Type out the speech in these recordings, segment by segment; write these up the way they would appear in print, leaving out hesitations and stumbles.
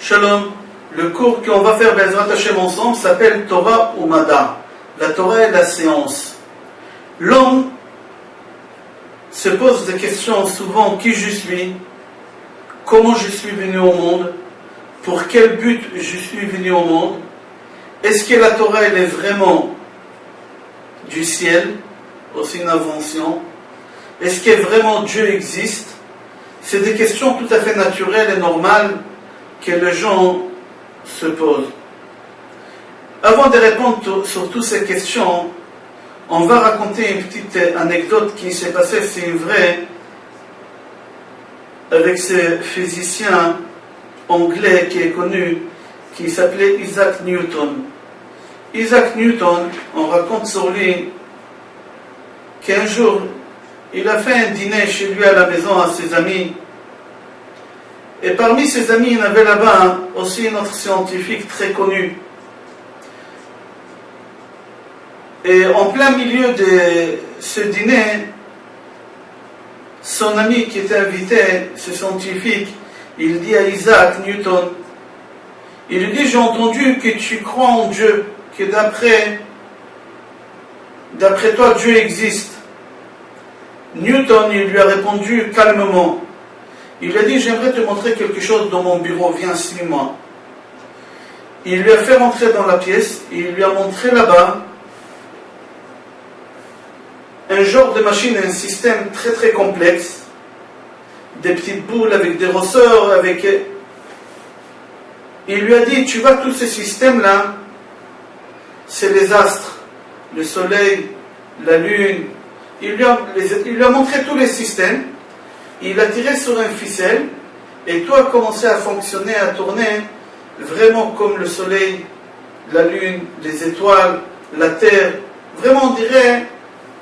Shalom, le cours qu'on va faire Bezrat Hashem ensemble s'appelle Torah ou Mada, la Torah et la science. L'homme se pose des questions souvent: qui je suis, comment je suis venu au monde, pour quel but je suis venu au monde, est-ce que la Torah elle est vraiment du ciel, aussi une invention, est-ce que vraiment Dieu existe? C'est des questions tout à fait naturelles et normales que les gens se posent. Avant de répondre sur toutes ces questions, on va raconter une petite anecdote qui s'est passée, c'est vrai, avec ce physicien anglais qui est connu, qui s'appelait Isaac Newton. Isaac Newton, on raconte sur lui qu'un jour, il a fait un dîner chez lui à la maison à ses amis. Et parmi ses amis, il y en avait là-bas aussi un autre scientifique très connu. Et en plein milieu de ce dîner, son ami qui était invité, ce scientifique, il dit à Isaac Newton, il lui dit: j'ai entendu que tu crois en Dieu, que d'après toi Dieu existe. Newton, il lui a répondu calmement. Il lui a dit: j'aimerais te montrer quelque chose dans mon bureau, viens, suis-moi. Il lui a fait rentrer dans la pièce, il lui a montré là-bas un genre de machine, un système très très complexe, des petites boules avec des ressorts, avec... Il lui a dit: tu vois, tous ces systèmes-là, c'est les astres, le soleil, la lune. Il lui a montré tous les systèmes. Il a tiré sur un ficelle et tout a commencé à fonctionner, à tourner vraiment comme le soleil, la lune, les étoiles, la terre. Vraiment, on dirait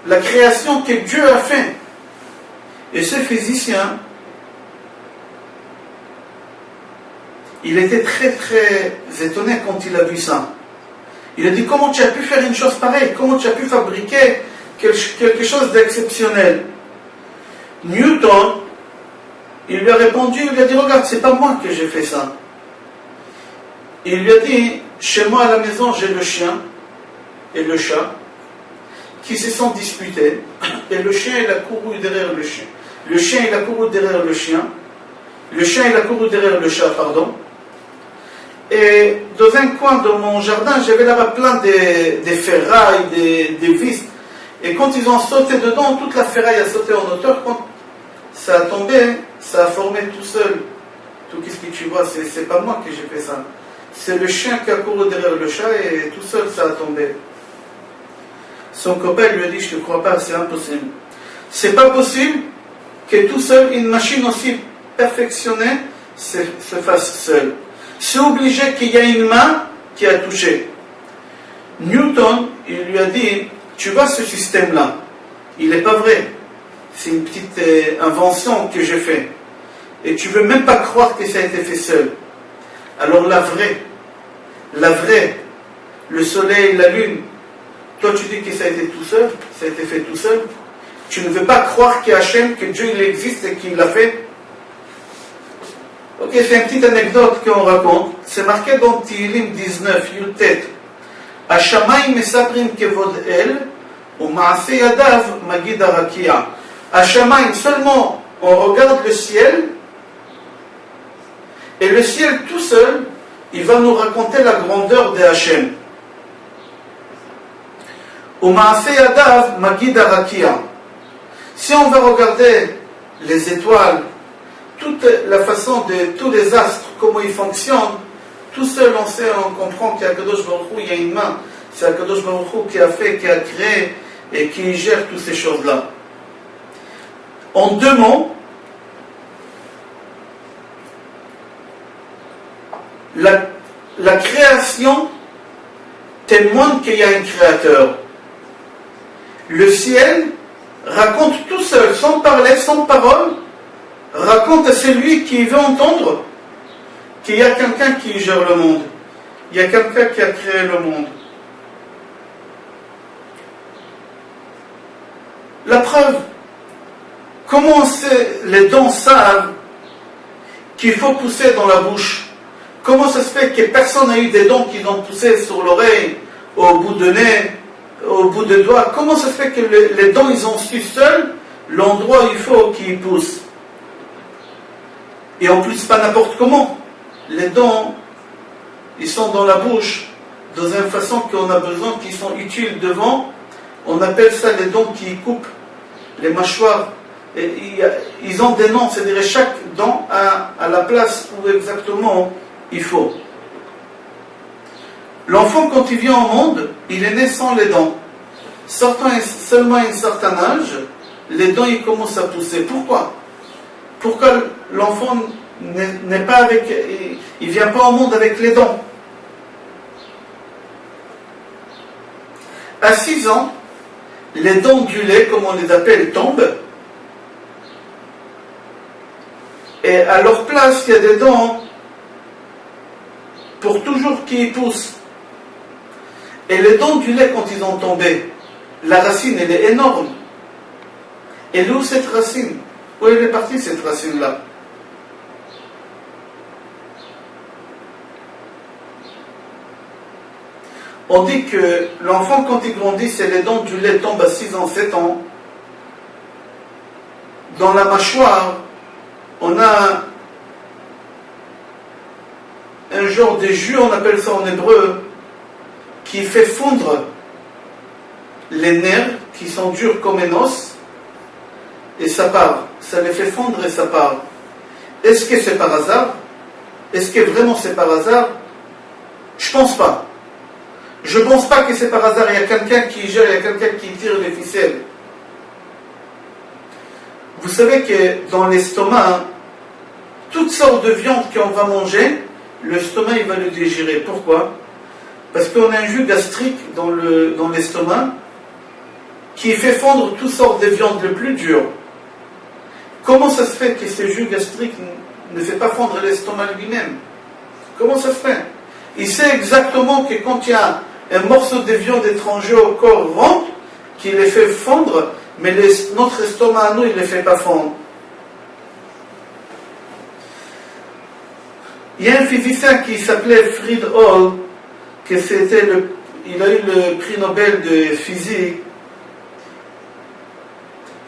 la création que Dieu a fait. Et ce physicien, il était très très étonné quand il a vu ça. Il a dit: comment tu as pu faire une chose pareille? Comment tu as pu fabriquer quelque chose d'exceptionnel? Newton, il lui a répondu, il lui a dit: regarde, c'est pas moi que j'ai fait ça. Il lui a dit: chez moi à la maison, j'ai le chien et le chat qui se sont disputés, et le chien il a couru derrière le chien. Le chien il a couru derrière le chien. Le chien il a couru derrière le chat, pardon. Et dans un coin de mon jardin, j'avais là-bas plein de ferrailles, des vis. Et quand ils ont sauté dedans, toute la ferraille a sauté en hauteur. Quand ça a tombé, ça a formé tout seul. Tout ce que tu vois, c'est pas moi que j'ai fait ça. C'est le chien qui a couru derrière le chat et tout seul ça a tombé. Son copain lui a dit: je ne te crois pas, c'est impossible. C'est pas possible que tout seul, une machine aussi perfectionnée se fasse seule. C'est obligé qu'il y ait une main qui a touché. Newton, il lui a dit: tu vois ce système-là, il n'est pas vrai. C'est une petite invention que j'ai faite. Et tu ne veux même pas croire que ça a été fait seul. Alors la vraie, le soleil, la lune, toi tu dis que ça a été tout seul, ça a été fait tout seul. Tu ne veux pas croire qu'Hachem, que Dieu il existe et qu'il l'a fait. Ok, c'est une petite anecdote qu'on raconte. C'est marqué dans Tehillim 19, Yutet. Hashamayim mesaprim kevod el, ou ma'ase yadav magid harakia. Hashamayim, seulement on regarde le ciel, et le ciel tout seul, il va nous raconter la grandeur de Hachem. Ou ma'ase yadav magid harakia. Si on va regarder les étoiles, toute la façon de tous les astres, comment ils fonctionnent, tout seul on sait, on comprend qu'il y a Kadosh Baruch Hu, il y a une main, c'est Kadosh Baruch Hu qui a fait, qui a créé et qui gère toutes ces choses-là. En deux mots, la création témoigne qu'il y a un créateur. Le ciel raconte tout seul, sans parler, sans parole, raconte à celui qui veut entendre qu'il y a quelqu'un qui gère le monde. Il y a quelqu'un qui a créé le monde. La preuve, comment les dents savent qu'il faut pousser dans la bouche? Comment ça se fait que personne n'a eu des dents qui ont poussé sur l'oreille, au bout de nez, au bout de doigts? Comment ça se fait que les dents, ils ont su seuls l'endroit où il faut qu'ils poussent? Et en plus, pas n'importe comment. Les dents, ils sont dans la bouche, dans une façon qu'on a besoin, qui sont utiles devant. On appelle ça les dents qui coupent les mâchoires. Et ils ont des noms, c'est-à-dire chaque dent à la place où exactement il faut. L'enfant, quand il vient au monde, il est né sans les dents. Sortant seulement à un certain âge, les dents ils commencent à pousser. Pourquoi? Pourquoi l'enfant n'est pas avec, il vient pas au monde avec les dents? À 6 ans, les dents du lait, comme on les appelle, tombent. Et à leur place, il y a des dents pour toujours qui poussent. Et les dents du lait, quand ils ont tombé, la racine, elle est énorme. Et où cette racine? Où elle est partie, cette racine-là? On dit que l'enfant, quand il grandit, c'est les dents du lait tombent à 6 ans, 7 ans. Dans la mâchoire, on a un genre de jus, on appelle ça en hébreu, qui fait fondre les nerfs qui sont durs comme un os, et ça part. Ça les fait fondre et ça part. Est-ce que c'est par hasard? Est-ce que vraiment c'est par hasard? Je pense pas. Je pense pas que c'est par hasard. Il y a quelqu'un qui gère, il y a quelqu'un qui tire les ficelles. Vous savez que dans l'estomac, toutes sortes de viandes qu'on va manger, l'estomac il va le digérer. Pourquoi? Parce qu'on a un jus gastrique dans l'estomac qui fait fondre toutes sortes de viandes les plus dures. Comment ça se fait que ce jus gastrique ne fait pas fondre l'estomac lui-même? Comment ça se fait? Il sait exactement que quand il y a un morceau de viande étranger au corps rentre, qu'il les fait fondre, mais notre estomac à nous, il ne les fait pas fondre. Il y a un physicien qui s'appelait Fred Hoyle, il a eu le prix Nobel de physique.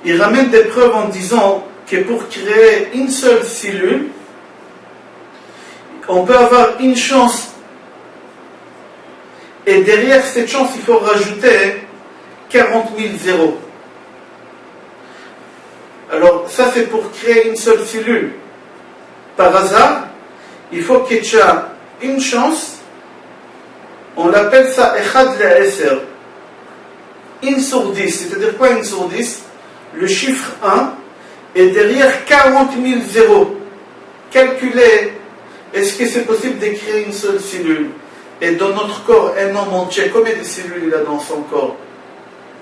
Il ramène des preuves en disant que pour créer une seule cellule, on peut avoir une chance. Et derrière cette chance, il faut rajouter 40 000 zéros. Alors, ça c'est pour créer une seule cellule. Par hasard, il faut que tu aies une chance. On l'appelle ça Echad le'eser. 1 sur 10. C'est-à-dire quoi 1 sur 10? Le chiffre 1 et derrière 40 000 zéros. Calculez, est-ce que c'est possible de créer une seule cellule? Et dans notre corps, un homme entier, combien de cellules il a dans son corps?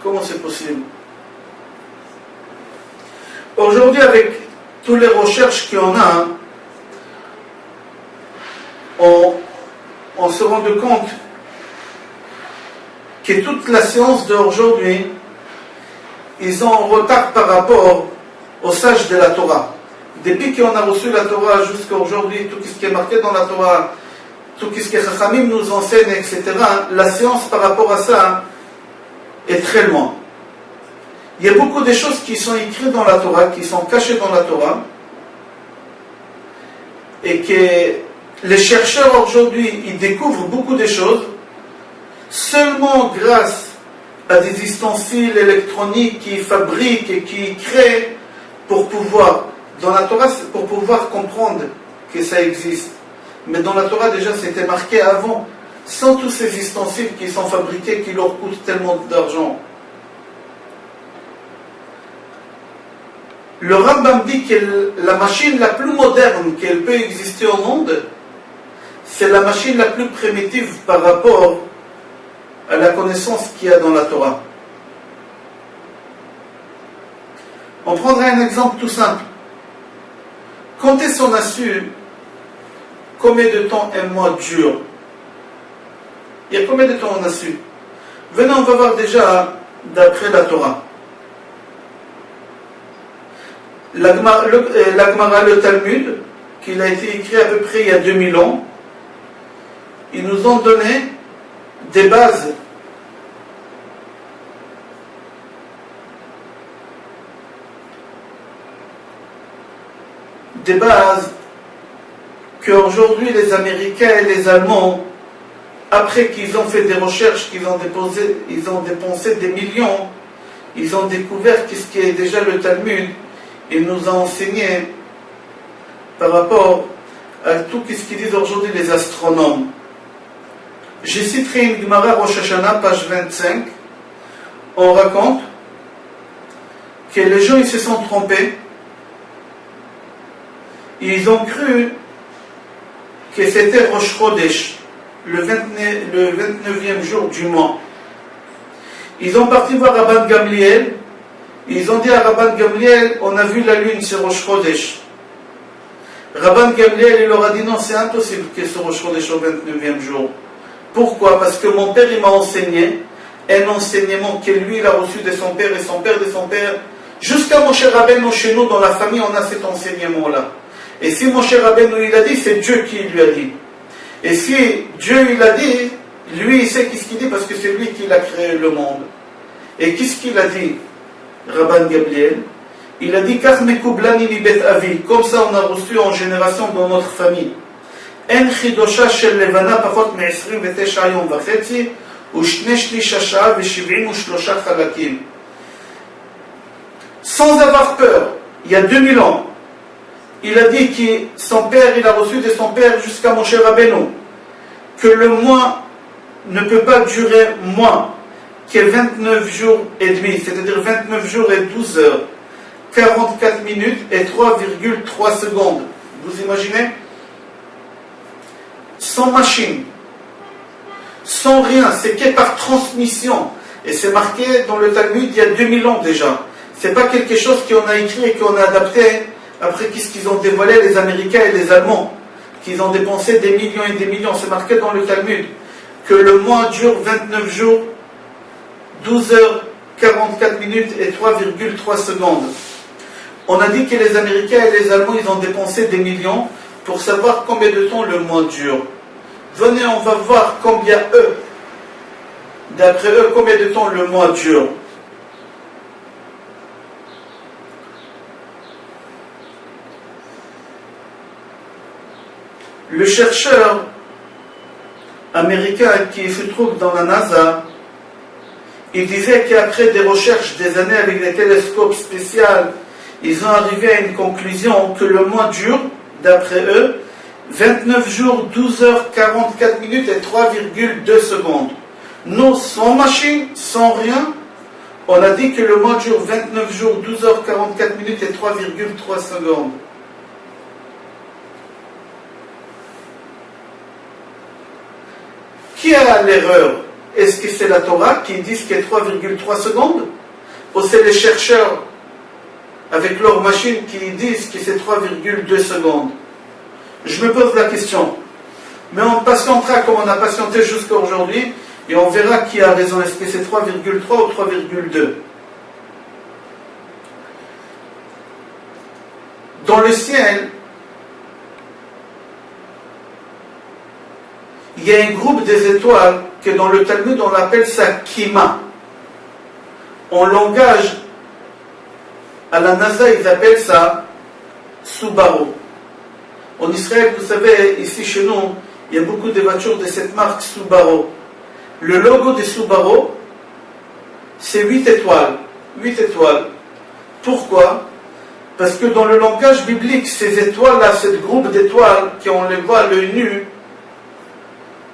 Comment c'est possible? Aujourd'hui, avec toutes les recherches qu'on a, on se rend compte que toute la science d'aujourd'hui, ils ont un retard par rapport aux sages de la Torah. Depuis qu'on a reçu la Torah jusqu'à aujourd'hui, tout ce qui est marqué dans la Torah, tout ce que Chachamim nous enseigne, etc., la science par rapport à ça est très loin. Il y a beaucoup de choses qui sont écrites dans la Torah, qui sont cachées dans la Torah, et que les chercheurs aujourd'hui, ils découvrent beaucoup de choses seulement grâce à des ustensiles électroniques qui fabriquent et qui créent pour pouvoir, dans la Torah, pour pouvoir comprendre que ça existe. Mais dans la Torah, déjà, c'était marqué avant, sans tous ces ustensiles qui sont fabriqués, qui leur coûtent tellement d'argent. Le Rambam dit que la machine la plus moderne qu'elle peut exister au monde, c'est la machine la plus primitive par rapport à la connaissance qu'il y a dans la Torah. On prendra un exemple tout simple. Quand est-ce qu'on a su combien de temps un mois dure? Il y a combien de temps on a su? Venez, on va voir déjà d'après la Torah. La Gemara, le Talmud, qu'il a été écrit à peu près il y a 2000 ans, ils nous ont donné des bases. Des bases qu'aujourd'hui les Américains et les Allemands, après qu'ils ont fait des recherches, ils ont dépensé des millions, ils ont découvert qu'est-ce qui est déjà le Talmud, ils nous ont enseigné par rapport à tout ce qu'ils disent aujourd'hui les astronomes. J'ai cité une Gemara Rosh Hashanah, page 25, on raconte que les gens ils se sont trompés, ils ont cru que c'était Rosh Chodesh, le 29e jour du mois. Ils ont parti voir Rabban Gamliel, ils ont dit à Rabban Gamliel, on a vu la lune, c'est Rosh Chodesh. Rabban Gamliel, il leur a dit non, c'est impossible que ce Rosh Chodesh au 29e jour. Pourquoi? Parce que mon père, il m'a enseigné un enseignement que lui, il a reçu de son père et son père de son père. Jusqu'à Moshe Rabbeinu, chez nous, dans la famille, on a cet enseignement-là. Et si Moshe Rabbeinu, il a dit, c'est Dieu qui lui a dit. Et si Dieu, il a dit, lui, il sait qu'est-ce qu'il dit parce que c'est lui qui a créé le monde. Et qu'est-ce qu'il a dit, Rabban Gamliel? Il a dit, comme ça on a reçu en génération dans notre famille. En chidosha shel levana pachot מ-29 יום וחצי ושני שליש השעה ו-73 חלקים. Sans avoir peur, il y a 2000 ans, il a dit que son père, il a reçu de son père jusqu'à Moshe Rabbeinu, que le mois ne peut pas durer moins que 29 jours et demi, c'est-à-dire 29 jours et 12 heures, 44 minutes et 3,3 secondes. Vous imaginez? Sans machine, sans rien, c'est que par transmission. Et c'est marqué dans le Talmud il y a 2000 ans déjà. C'est pas quelque chose qu'on a écrit et qu'on a adapté après qu'est-ce qu'ils ont dévoilé les Américains et les Allemands, qu'ils ont dépensé des millions et des millions. C'est marqué dans le Talmud que le mois dure 29 jours, 12 heures, 44 minutes et 3,3 secondes. On a dit que les Américains et les Allemands, ils ont dépensé des millions pour savoir combien de temps le mois dure. Venez, on va voir combien eux, d'après eux, combien de temps le mois dure. Le chercheur américain qui se trouve dans la NASA, il disait qu'après des recherches des années avec des télescopes spéciaux, ils ont arrivé à une conclusion que le mois dure, d'après eux, 29 jours, 12 heures, 44 minutes et 3,2 secondes. Nous, sans machine, sans rien, on a dit que le mois dure 29 jours, 12 heures, 44 minutes et 3,3 secondes. Qui a l'erreur? Est-ce que c'est la Torah qui dit qu'il y a 3,3 secondes? Ou c'est les chercheurs avec leur machine qui disent que c'est 3,2 secondes? Je me pose la question. Mais on patientera comme on a patienté jusqu'à aujourd'hui et on verra qui a raison. Est-ce que c'est 3,3 ou 3,2? Dans le ciel, il y a un groupe des étoiles que dans le Talmud on appelle ça Kima. En langage, à la NASA ils appellent ça Subaru. En Israël, vous savez, ici chez nous, il y a beaucoup de voitures de cette marque Subaru. Le logo de Subaru, c'est 8 étoiles. 8 étoiles. Pourquoi? Parce que dans le langage biblique, ces étoiles-là, ce groupe d'étoiles, qu'on les voit à l'œil nu,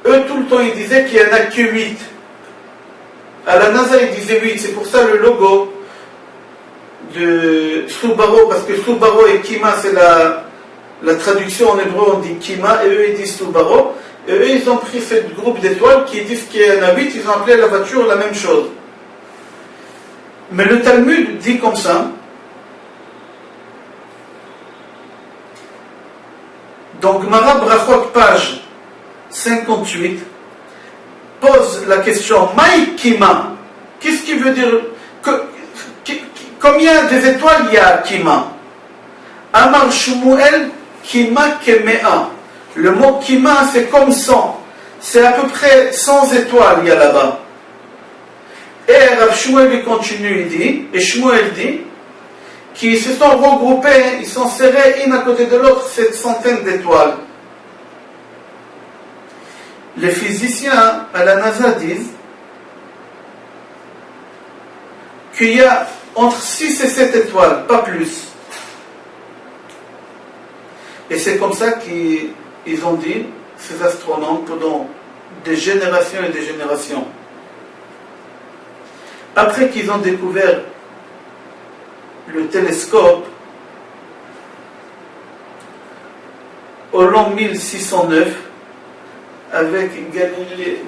eux, tout le temps, ils disaient qu'il n'y en a que 8. À la NASA, ils disaient 8. C'est pour ça le logo de Subaru, parce que Subaru et Kima, c'est la traduction en hébreu, on dit Kima, et eux, ils disent Subaru. Et eux, ils ont pris ce groupe d'étoiles qui disent qu'il y en a 8, ils ont appelé la voiture la même chose. Mais le Talmud dit comme ça. Donc, Gemara Brachot, page 58, pose la question Maï Kima. Qu'est-ce qui veut dire combien des étoiles il y a à Kima? Amar Shmuel Kima Kemea. Le mot Kima, c'est comme 100. c'est à peu près 100 étoiles il y a là-bas. Et Rav Shmuel il continue, il dit, et Shmuel dit, qu'ils se sont regroupés, ils sont serrés une à côté de l'autre, cette centaine d'étoiles. Les physiciens à la NASA disent qu'il y a entre 6 et 7 étoiles, pas plus. Et c'est comme ça qu'ils ont dit, ces astronomes, pendant des générations et des générations. Après qu'ils ont découvert le télescope, au l'an 1609, avec Galilée,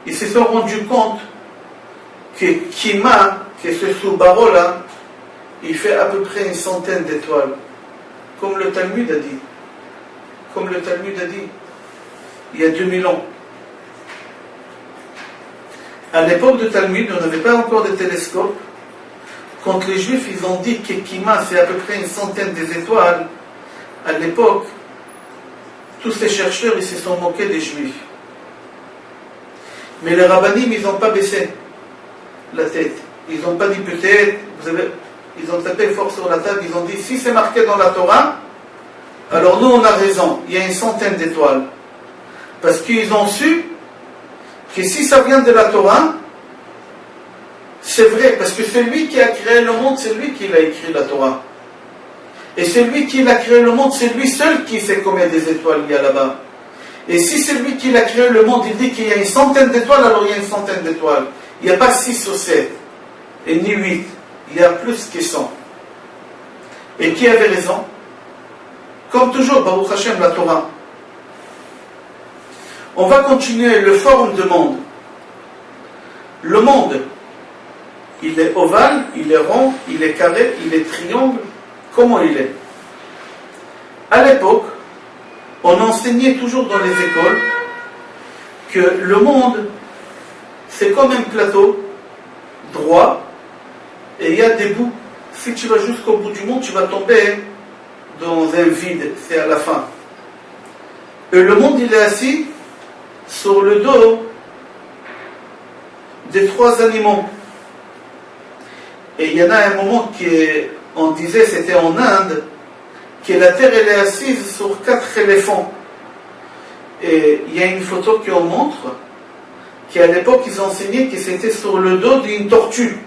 ils se sont rendus compte que Kima, que ce Subaru-là, il fait à peu près une centaine d'étoiles. Comme le Talmud a dit. Comme le Talmud a dit. Il y a 2000 ans. À l'époque de Talmud, on n'avait pas encore de télescope. Quand les Juifs, ils ont dit que Kima, c'est à peu près une centaine d'étoiles, à l'époque, tous ces chercheurs, ils se sont moqués des Juifs. Mais les rabbinim, ils n'ont pas baissé la tête. Ils n'ont pas dit peut-être, ils ont tapé fort sur la table, ils ont dit, si c'est marqué dans la Torah, alors nous on a raison, il y a une centaine d'étoiles. Parce qu'ils ont su que si ça vient de la Torah, c'est vrai, parce que celui qui a créé le monde, c'est lui qui l'a écrit la Torah. Et celui qui a créé le monde, c'est lui seul qui sait combien des étoiles il y a là-bas. Et si c'est lui qui a créé le monde, il dit qu'il y a une centaine d'étoiles, alors il y a une centaine d'étoiles. Il n'y a pas 6 ou 7, et ni 8. Il y a plus que 100. Et qui avait raison? Comme toujours, Baruch Hashem, la Torah. On va continuer le forme de monde. Le monde, il est ovale, il est rond, il est carré, il est triangle. Comment il est? À l'époque, on enseignait toujours dans les écoles que le monde, c'est comme un plateau droit et il y a des bouts. Si tu vas jusqu'au bout du monde, tu vas tomber dans un vide, c'est à la fin. Et le monde, il est assis sur le dos des 3 animaux. Et il y en a un moment on disait, c'était en Inde, que la terre elle est assise sur 4 éléphants. Et il y a une photo qu'on montre, qu'à l'époque ils enseignaient que c'était sur le dos d'une tortue.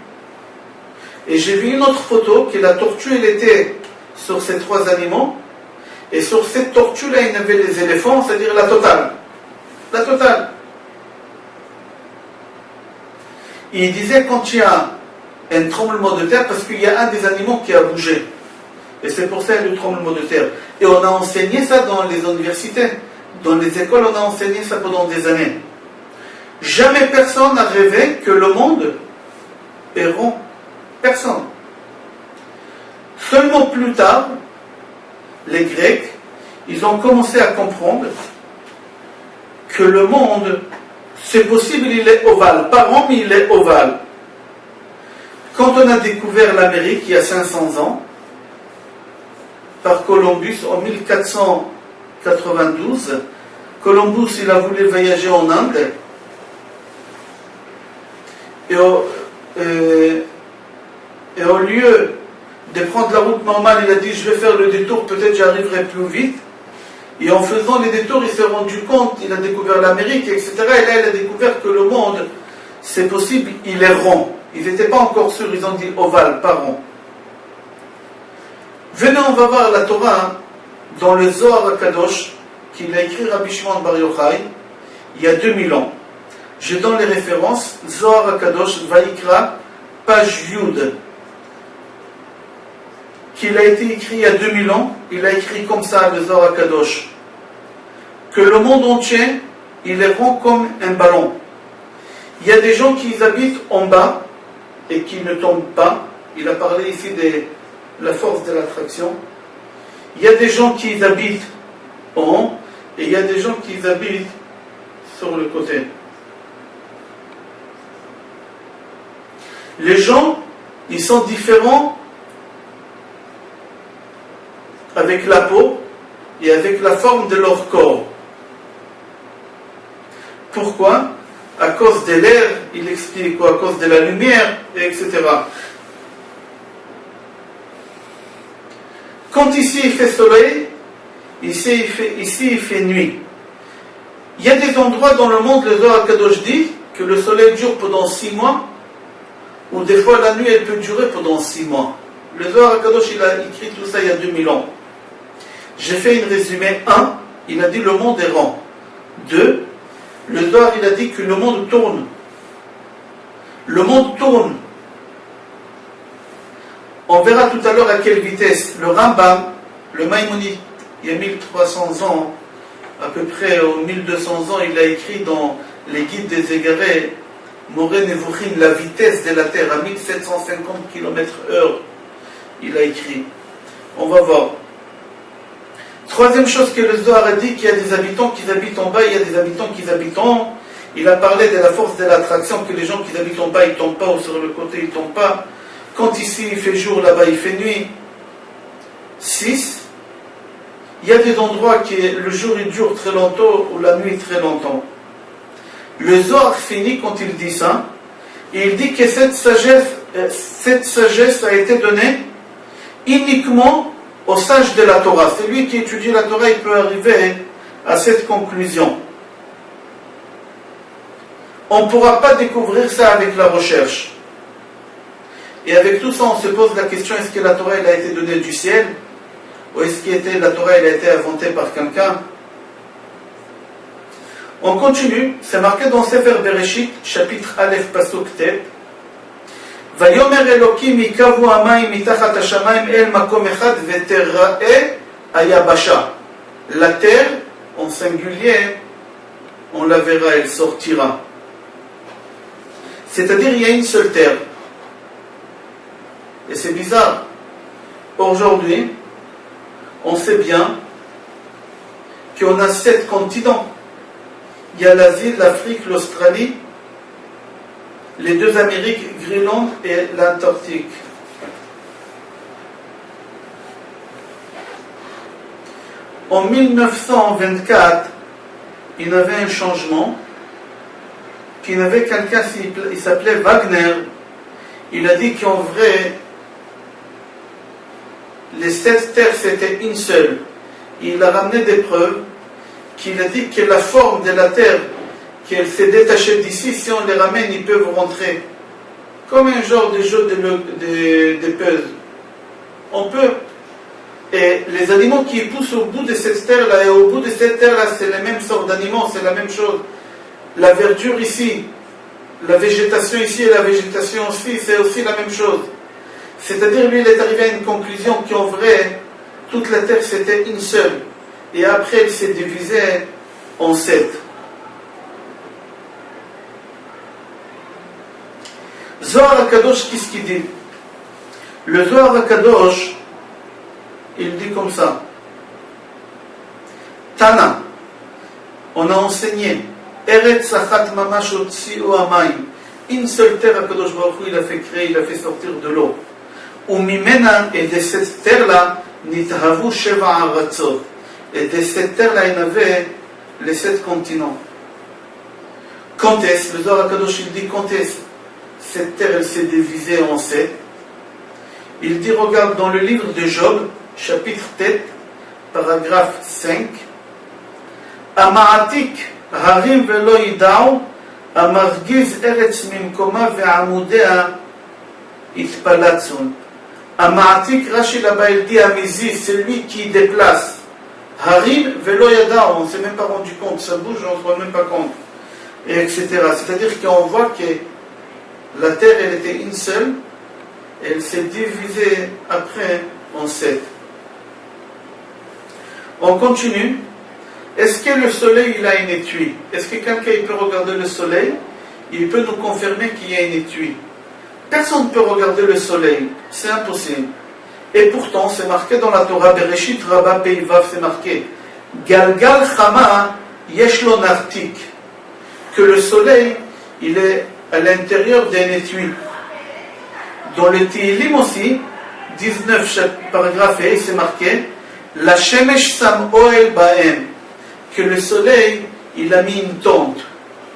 Et j'ai vu une autre photo, que la tortue elle était sur ces 3 animaux, et sur cette tortue là il y avait les éléphants, c'est-à-dire la totale. La totale. Et il disait quand il y a un tremblement de terre, parce qu'il y a un des animaux qui a bougé. Et c'est pour ça le tremblement de terre. Et on a enseigné ça dans les universités. Dans les écoles, on a enseigné ça pendant des années. Jamais personne n'a rêvé que le monde est rond. Personne. Seulement plus tard, les Grecs, ils ont commencé à comprendre que le monde, c'est possible, il est ovale. Pas rond, mais il est ovale. Quand on a découvert l'Amérique il y a 500 ans, par Columbus en 1492, Columbus il a voulu voyager en Inde et au lieu de prendre la route normale, il a dit je vais faire le détour, peut-être j'arriverai plus vite. Et en faisant les détours, il s'est rendu compte, il a découvert l'Amérique, etc. Et là, il a découvert que le monde, c'est possible, il est rond. Ils n'étaient pas encore sûrs, ils ont dit ovale, pas rond. Venez, on va voir la Torah dans le Zohar HaKadosh, qu'il a écrit Rabbi Shimon Bar Yochai, il y a 2000 ans. Je donne les références, Zohar HaKadosh, Vayikra, page Yud, qu'il a été écrit il y a 2000 ans, il a écrit comme ça, le Zohar HaKadosh, que le monde entier, il est rond comme un ballon. Il y a des gens qui habitent en bas et qui ne tombent pas. Il a parlé ici de la force de l'attraction. Il y a des gens qui habitent en haut et il y a des gens qui habitent sur le côté. Les gens, ils sont différents avec la peau, et avec la forme de leur corps. Pourquoi? À cause de l'air, il explique, ou à cause de la lumière, etc. Quand ici il fait soleil, ici il fait nuit. Il y a des endroits dans le monde, le Zohar HaKadosh dit que le soleil dure pendant 6 mois, ou des fois la nuit elle peut durer pendant 6 mois. Le Zohar HaKadosh il a écrit tout ça il y a 2000 ans. J'ai fait un résumé. 1, il a dit le monde est rond. 2, le Zohar il a dit que le monde tourne. Le monde tourne. On verra tout à l'heure à quelle vitesse. Le Rambam, le Maïmonide, il y a 1300 ans, à peu près, aux 1200 ans, il a écrit dans les guides des égarés, Moré Nevuchim, la vitesse de la Terre, à 1750 km/h. Il a écrit. On va voir. Troisième chose que le Zohar a dit, qu'il y a des habitants qui habitent en bas, il y a des habitants qui habitent en haut. Il a parlé de la force de l'attraction, que les gens qui habitent en bas, ils ne tombent pas, ou sur le côté, ils ne tombent pas. Quand ici il fait jour, là-bas il fait nuit. 6. Il y a des endroits où le jour il dure très longtemps, ou la nuit très longtemps. Le Zohar finit quand il dit ça, et il dit que cette sagesse a été donnée uniquement aux sages de la Torah. Celui qui étudie la Torah, il peut arriver à cette conclusion. On ne pourra pas découvrir ça avec la recherche. Et avec tout ça, on se pose la question, est-ce que la Torah elle a été donnée du ciel? Ou est-ce que la Torah elle a été inventée par quelqu'un? On continue, c'est marqué dans Sefer Bereshit, chapitre Aleph, Pasuk Tet. Vayomer Elokim ikavu hamayim mitachat hashamayim el makom echad vetera'e hayabasha. La terre, en singulier, on la verra, elle sortira. C'est-à-dire, il y a une seule terre. Et c'est bizarre. Aujourd'hui, on sait bien qu'on a 7 continents. Il y a l'Asie, l'Afrique, l'Australie, les 2 Amériques, Groenland et l'Antarctique. En 1924, il y avait un changement, qu'il y avait quelqu'un, il s'appelait Wagner. Il a dit qu'en vrai, les 7 terres c'était une seule. Il a ramené des preuves qu'il a dit que la forme de la terre, qu'elle s'est détachée d'ici, si on les ramène, ils peuvent rentrer. Comme un genre de jeu de puzzle. On peut. Et les animaux qui poussent au bout de cette terre-là, et au bout de cette terre-là, c'est la même sorte d'animaux, c'est la même chose. La verdure ici, la végétation ici et la végétation ici, c'est aussi la même chose. C'est-à-dire, lui, il est arrivé à une conclusion qu'en vrai, toute la terre, c'était une seule. Et après, elle s'est divisée en 7. Zohar HaKadosh, qu'est-ce qu'il dit? Le Zohar HaKadosh, il dit comme ça. Tana, on a enseigné. Eretz achat mamash otzi'u hamayim. Une seule terre, HaKadosh Baruch Hu, il a fait créer, il a fait sortir de l'eau. Umimena, et de cette terre-là, nithavu sheva aratzot. Et de cette terre-là, il y avait les 7 continents. Quand est-ce, le Zohar HaKadosh, il dit, quand est-ce cette terre, elle s'est divisée en 7? Il dit, regarde, dans le livre de Job, chapitre 7, paragraphe 5, Ama'atik harim velo yida'u, amargiz eretz mimkoma ve'amudea itpalatsun. Ama'atik, Rashi là-bas, il dit, Amizi, c'est lui qui déplace. Harim velo yada'u, on ne s'est même pas rendu compte, ça bouge, on ne se rend même pas compte, et etc. C'est-à-dire qu'on voit que la terre, elle était une seule, et elle s'est divisée après en 7. On continue. Est-ce que le soleil, il a une étui? Est-ce que quelqu'un il peut regarder le soleil? Il peut nous confirmer qu'il y a une étui. Personne ne peut regarder le soleil. C'est impossible. Et pourtant, c'est marqué dans la Torah, Bereshit Rabba Peivav, c'est marqué Galgal Chama Yeshlo Nartik, que le soleil, il est à l'intérieur d'un étui. Dans le Tehillim aussi, 19 paragraphe, c'est marqué La shemesh sam oel baem, que le soleil, il a mis une tente.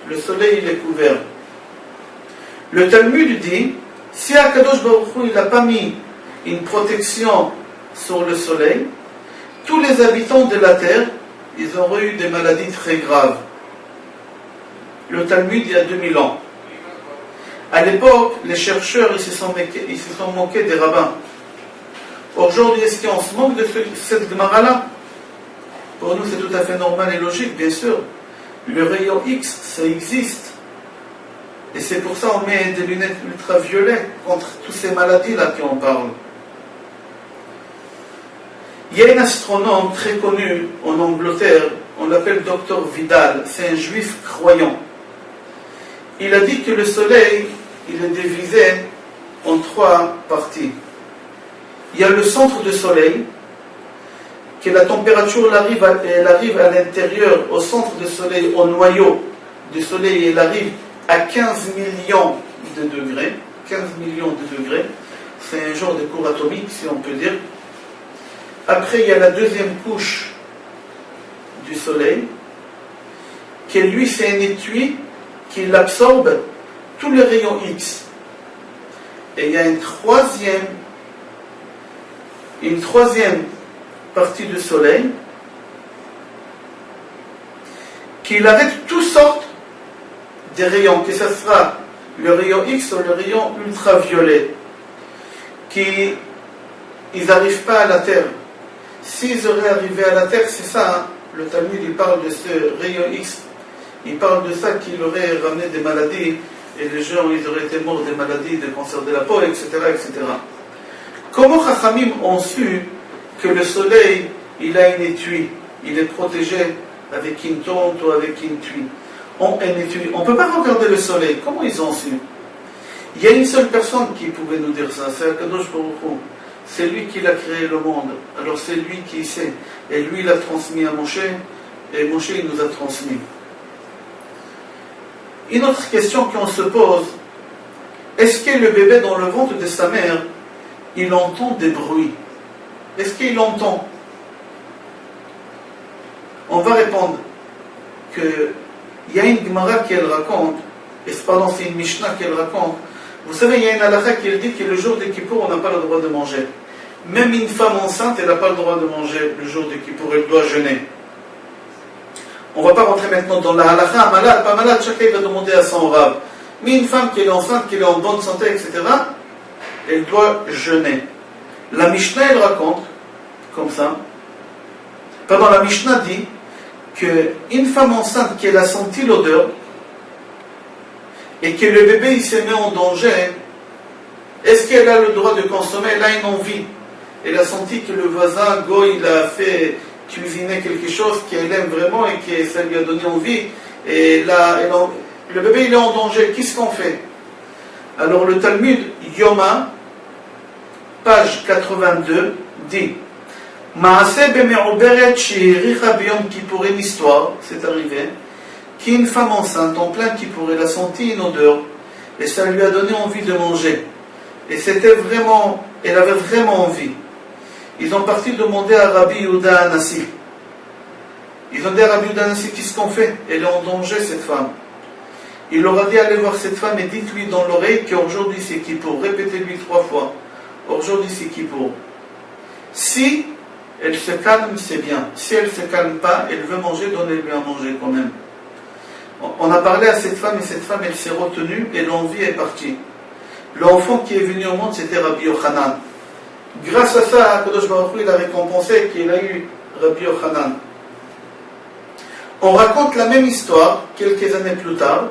Le soleil, il est couvert. Le Talmud dit, si Akadosh Baruch Hu, il n'a pas mis une protection sur le soleil, tous les habitants de la terre, ils auraient eu des maladies très graves. Le Talmud, il y a 2000 ans. À l'époque, les chercheurs, ils se sont moqués des rabbins. Aujourd'hui, est-ce qu'on se moque de cette Gemara-là? Pour nous, c'est tout à fait normal et logique, bien sûr. Le rayon X, ça existe. Et c'est pour ça qu'on met des lunettes ultraviolets contre toutes ces maladies-là qu'on parle. Il y a un astronome très connu en Angleterre, on l'appelle Dr Vidal, c'est un juif croyant. Il a dit que le soleil, il est divisé en 3 parties. Il y a le centre du soleil, que la température elle arrive à l'intérieur, au centre du soleil, au noyau du soleil, elle arrive à 15 millions de degrés. 15 millions de degrés, c'est un genre de cours atomique, si on peut dire. Après, il y a la deuxième couche du soleil, qui lui, c'est un étui qui absorbe tous les rayons X. Et il y a une troisième partie du soleil qui arrête toutes sortes de rayons, que ce sera le rayon X ou le rayon ultraviolet, qui ils n'arrivent pas à la Terre. S'ils auraient arrivé à la Terre, c'est ça, hein, le Talmud il parle de ce rayon X, il parle de ça qu'il aurait ramené des maladies, et les gens ils auraient été morts des maladies, des cancers de la peau, etc. etc. Comment Chachamim ont su que le soleil, il a une étui, il est protégé avec une tente ou avec une étui? On ne peut pas regarder le soleil, comment ils ont su? Il y a une seule personne qui pouvait nous dire ça, c'est Akadosh Baruch Hu. C'est lui qui a créé le monde, alors c'est lui qui sait. Et lui, il a transmis à Moshe, et Moshe, il nous a transmis. Une autre question qu'on se pose, est-ce que le bébé dans le ventre de sa mère, il entend des bruits? Est-ce qu'il entend? On va répondre qu'il y a une Gemara qui elle raconte, et c'est une Mishnah qu'elle raconte. Vous savez, il y a une halakha qui dit que le jour de Kippour, on n'a pas le droit de manger. Même une femme enceinte, elle n'a pas le droit de manger le jour de Kippour, elle doit jeûner. On ne va pas rentrer maintenant dans la halakha, malade, pas malade, chacun va demander à son rab. Mais une femme qui est enceinte, qui est en bonne santé, etc., elle doit jeûner. La Mishnah, elle raconte, comme ça, la Mishnah dit qu'une femme enceinte qui a senti l'odeur, et que le bébé il se met en danger, est-ce qu'elle a le droit de consommer? Elle a une envie. Elle a senti que le voisin, Goy, il a fait cuisiner quelque chose qu'elle aime vraiment et que ça lui a donné envie. Et là, le bébé il est en danger. Qu'est-ce qu'on fait? Alors le Talmud, Yoma, page 82, dit Maaseh beme'uberet she'iricha biyom Kippour, une histoire, c'est arrivé, qu'une femme enceinte en plein Kippour, elle a senti une odeur et ça lui a donné envie de manger. Et c'était vraiment, elle avait vraiment envie. Ils ont parti demander à Rabbi Yehuda Anassi. Ils ont dit à Rabbi Yehuda Anassi, qu'est-ce qu'on fait? Elle est en danger, cette femme. Il leur a dit, allez voir cette femme et dites-lui dans l'oreille qu'aujourd'hui c'est Kippour. Répétez-lui 3 fois. Aujourd'hui c'est Kippour. Si elle se calme, c'est bien. Si elle ne se calme pas, elle veut manger, donnez-lui à manger quand même. On a parlé à cette femme et cette femme, elle s'est retenue et l'envie est partie. L'enfant qui est venu au monde, c'était Rabbi Yochanan. Grâce à ça, Akadosh Baruch Hu, il a récompensé qu'il a eu Rabbi Yochanan. On raconte la même histoire quelques années plus tard.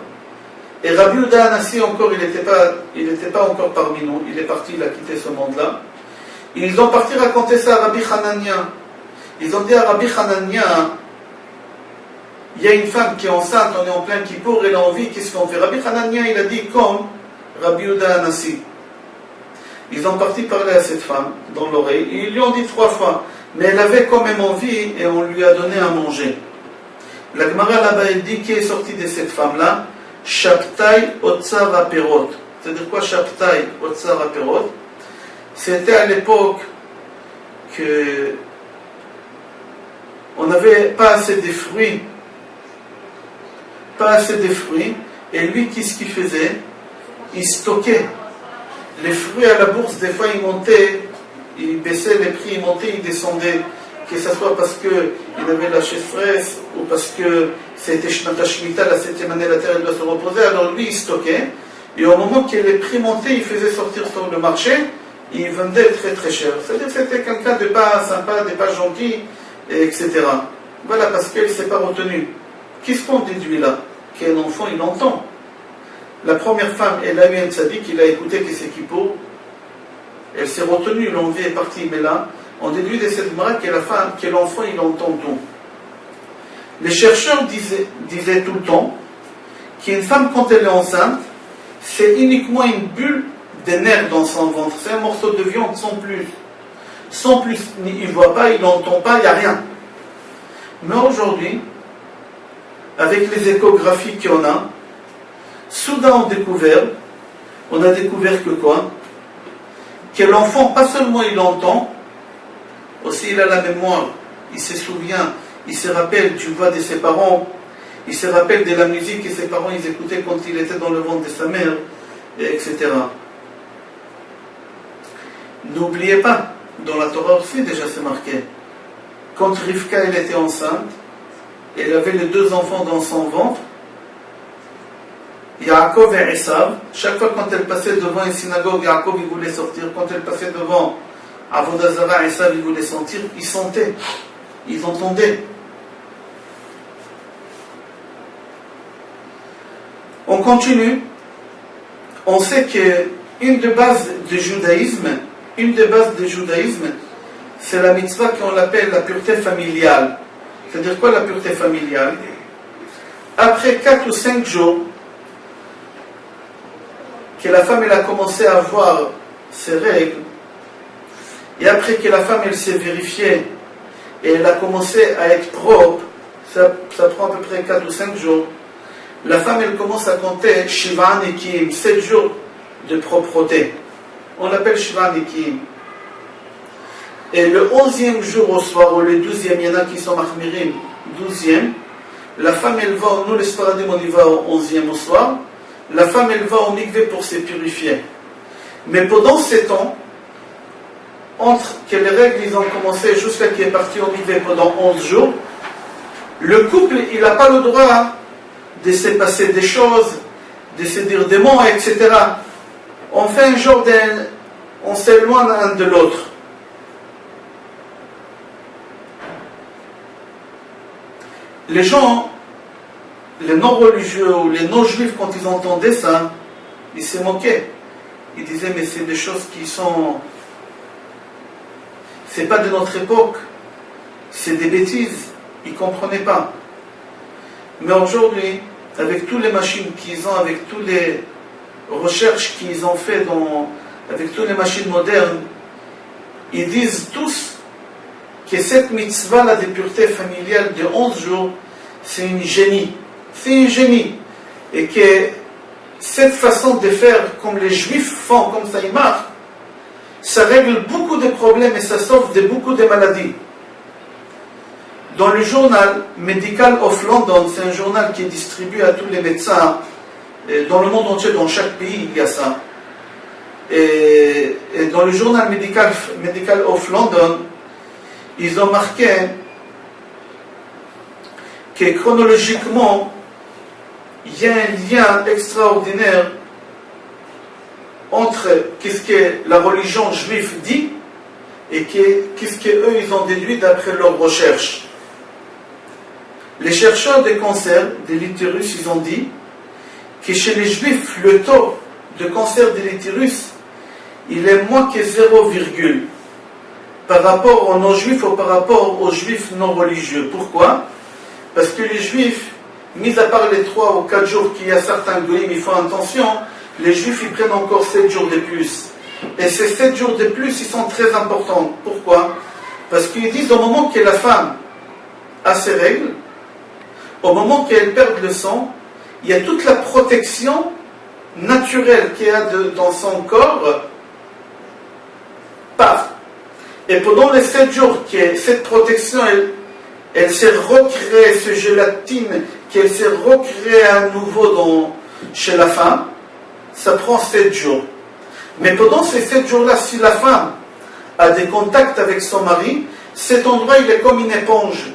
Et Rabbi Yehuda Anassi, encore, il n'était pas encore parmi nous. Il est parti, il a quitté ce monde-là. Ils ont parti raconter ça à Rabbi Hanania. Ils ont dit à Rabbi Hanania, il y a une femme qui est enceinte, on est en plein Kippour, elle a envie, qu'est-ce qu'on fait? Rabbi Hanania, il a dit comme Rabbi Yehuda Anassi. Ils ont parti parler à cette femme dans l'oreille, et ils lui ont dit 3 fois, mais elle avait quand même envie et on lui a donné à manger. La Gemara là-bas, elle dit qui est sorti de cette femme-là, Shabtai Otsar Aperot. C'est-à-dire quoi Shabtai Otsar Aperot? C'était à l'époque que on n'avait pas assez de fruits. Pas assez de fruits. Et lui, qu'est-ce qu'il faisait? Il stockait. Les fruits à la bourse, des fois, ils montaient, ils baissaient les prix, ils montaient, ils descendaient. Que ce soit parce qu'il avait la sécheresse ou parce que c'était Shnata Shemitah, la 7e année, la terre elle doit se reposer. Alors lui, il stockait. Et au moment que les prix montaient, il faisait sortir sur le marché, il vendait très très cher. C'est-à-dire que c'était quelqu'un de pas sympa, de pas gentil, etc. Voilà, parce qu'il ne s'est pas retenu. Qu'est-ce qu'on déduit là? Qu'un enfant, il entend. La première femme, elle a eu un tzaddik, il a écouté que c'est Kippour. Elle s'est retenue, l'envie est partie. Mais là, on déduit de cette mara que la femme, que l'enfant, il entend tout. Les chercheurs disaient tout le temps qu'une femme, quand elle est enceinte, c'est uniquement une bulle de nerfs dans son ventre. C'est un morceau de viande sans plus. Sans plus. Il ne voit pas, il n'entend pas, il n'y a rien. Mais aujourd'hui, avec les échographies qu'on a, soudain on a découvert que quoi? Que l'enfant, pas seulement il entend, aussi il a la mémoire, il se souvient, il se rappelle du voix de ses parents, il se rappelle de la musique que ses parents ils écoutaient quand il était dans le ventre de sa mère, etc. N'oubliez pas, dans la Torah aussi déjà c'est marqué, quand Rivka elle était enceinte, elle avait les 2 enfants dans son ventre, Yaakov et Esav, chaque fois quand elle passait devant une synagogue, Yaakov il voulait sortir, quand elle passait devant Avodah Zarah, Esav il voulait sortir, ils sentaient, ils entendaient. On continue. On sait qu'une des bases du judaïsme, c'est la mitzvah qu'on appelle la pureté familiale. C'est-à-dire quoi la pureté familiale? Après 4 ou 5 jours que la femme elle a commencé à avoir ses règles, et après que la femme elle s'est vérifiée et elle a commencé à être propre, ça prend à peu près 4 ou 5 jours, la femme elle commence à compter Shiva Nekim, 7 jours de propreté. On l'appelle Shiva Nekim. Et le 11e jour au soir, ou le 12e, il y en a qui sont Mahmirim, 12e, la femme elle va, nous les Sparadim on y va au 11e au soir, la femme elle va au mikvé pour se purifier. Mais pendant 7 ans, entre que les règles ils ont commencé jusqu'à qu'il est parti au mikvé pendant 11 jours, le couple il n'a pas le droit de se passer des choses, de se dire des mots, etc. On fait un genre on s'éloigne l'un de l'autre. Les gens, les non-religieux ou les non-juifs, quand ils entendaient ça, ils se moquaient. Ils disaient, mais c'est des choses qui sont... C'est pas de notre époque. C'est des bêtises. Ils ne comprenaient pas. Mais aujourd'hui, avec toutes les machines qu'ils ont, avec toutes les recherches qu'ils ont fait avec toutes les machines modernes, ils disent tous que cette mitzvah-là de pureté familiale de 11 jours, c'est une génie. C'est une génie. Et que cette façon de faire comme les juifs font, comme ça ils marchent, ça règle beaucoup de problèmes et ça sauve de beaucoup de maladies. Dans le journal Medical of London, c'est un journal qui est distribué à tous les médecins dans le monde entier, dans chaque pays il y a ça. Et dans le journal Medical of London, ils ont marqué que chronologiquement, il y a un lien extraordinaire entre qu'est-ce que la religion juive dit et qu'est-ce qu'eux ils ont déduit d'après leurs recherches. Les chercheurs des cancers de l'utérus, ils ont dit que chez les juifs, le taux de cancer de l'utérus, il est moins que 0, par rapport aux non-juifs ou par rapport aux juifs non religieux. Pourquoi? Parce que les juifs, mis à part les 3 ou 4 jours qu'il y a certains goïms, ils font attention, les juifs ils prennent encore 7 jours de plus. Et ces 7 jours de plus, ils sont très importants. Pourquoi? Parce qu'ils disent au moment que la femme a ses règles, au moment qu'elle perd le sang, il y a toute la protection naturelle qu'il y a dans son corps, paf. Et pendant les 7 jours que cette protection elle s'est recréée, ce gélatine, qu'elle s'est recréée à nouveau chez la femme, ça prend 7 jours. Mais pendant ces 7 jours-là, si la femme a des contacts avec son mari, cet endroit, il est comme une éponge.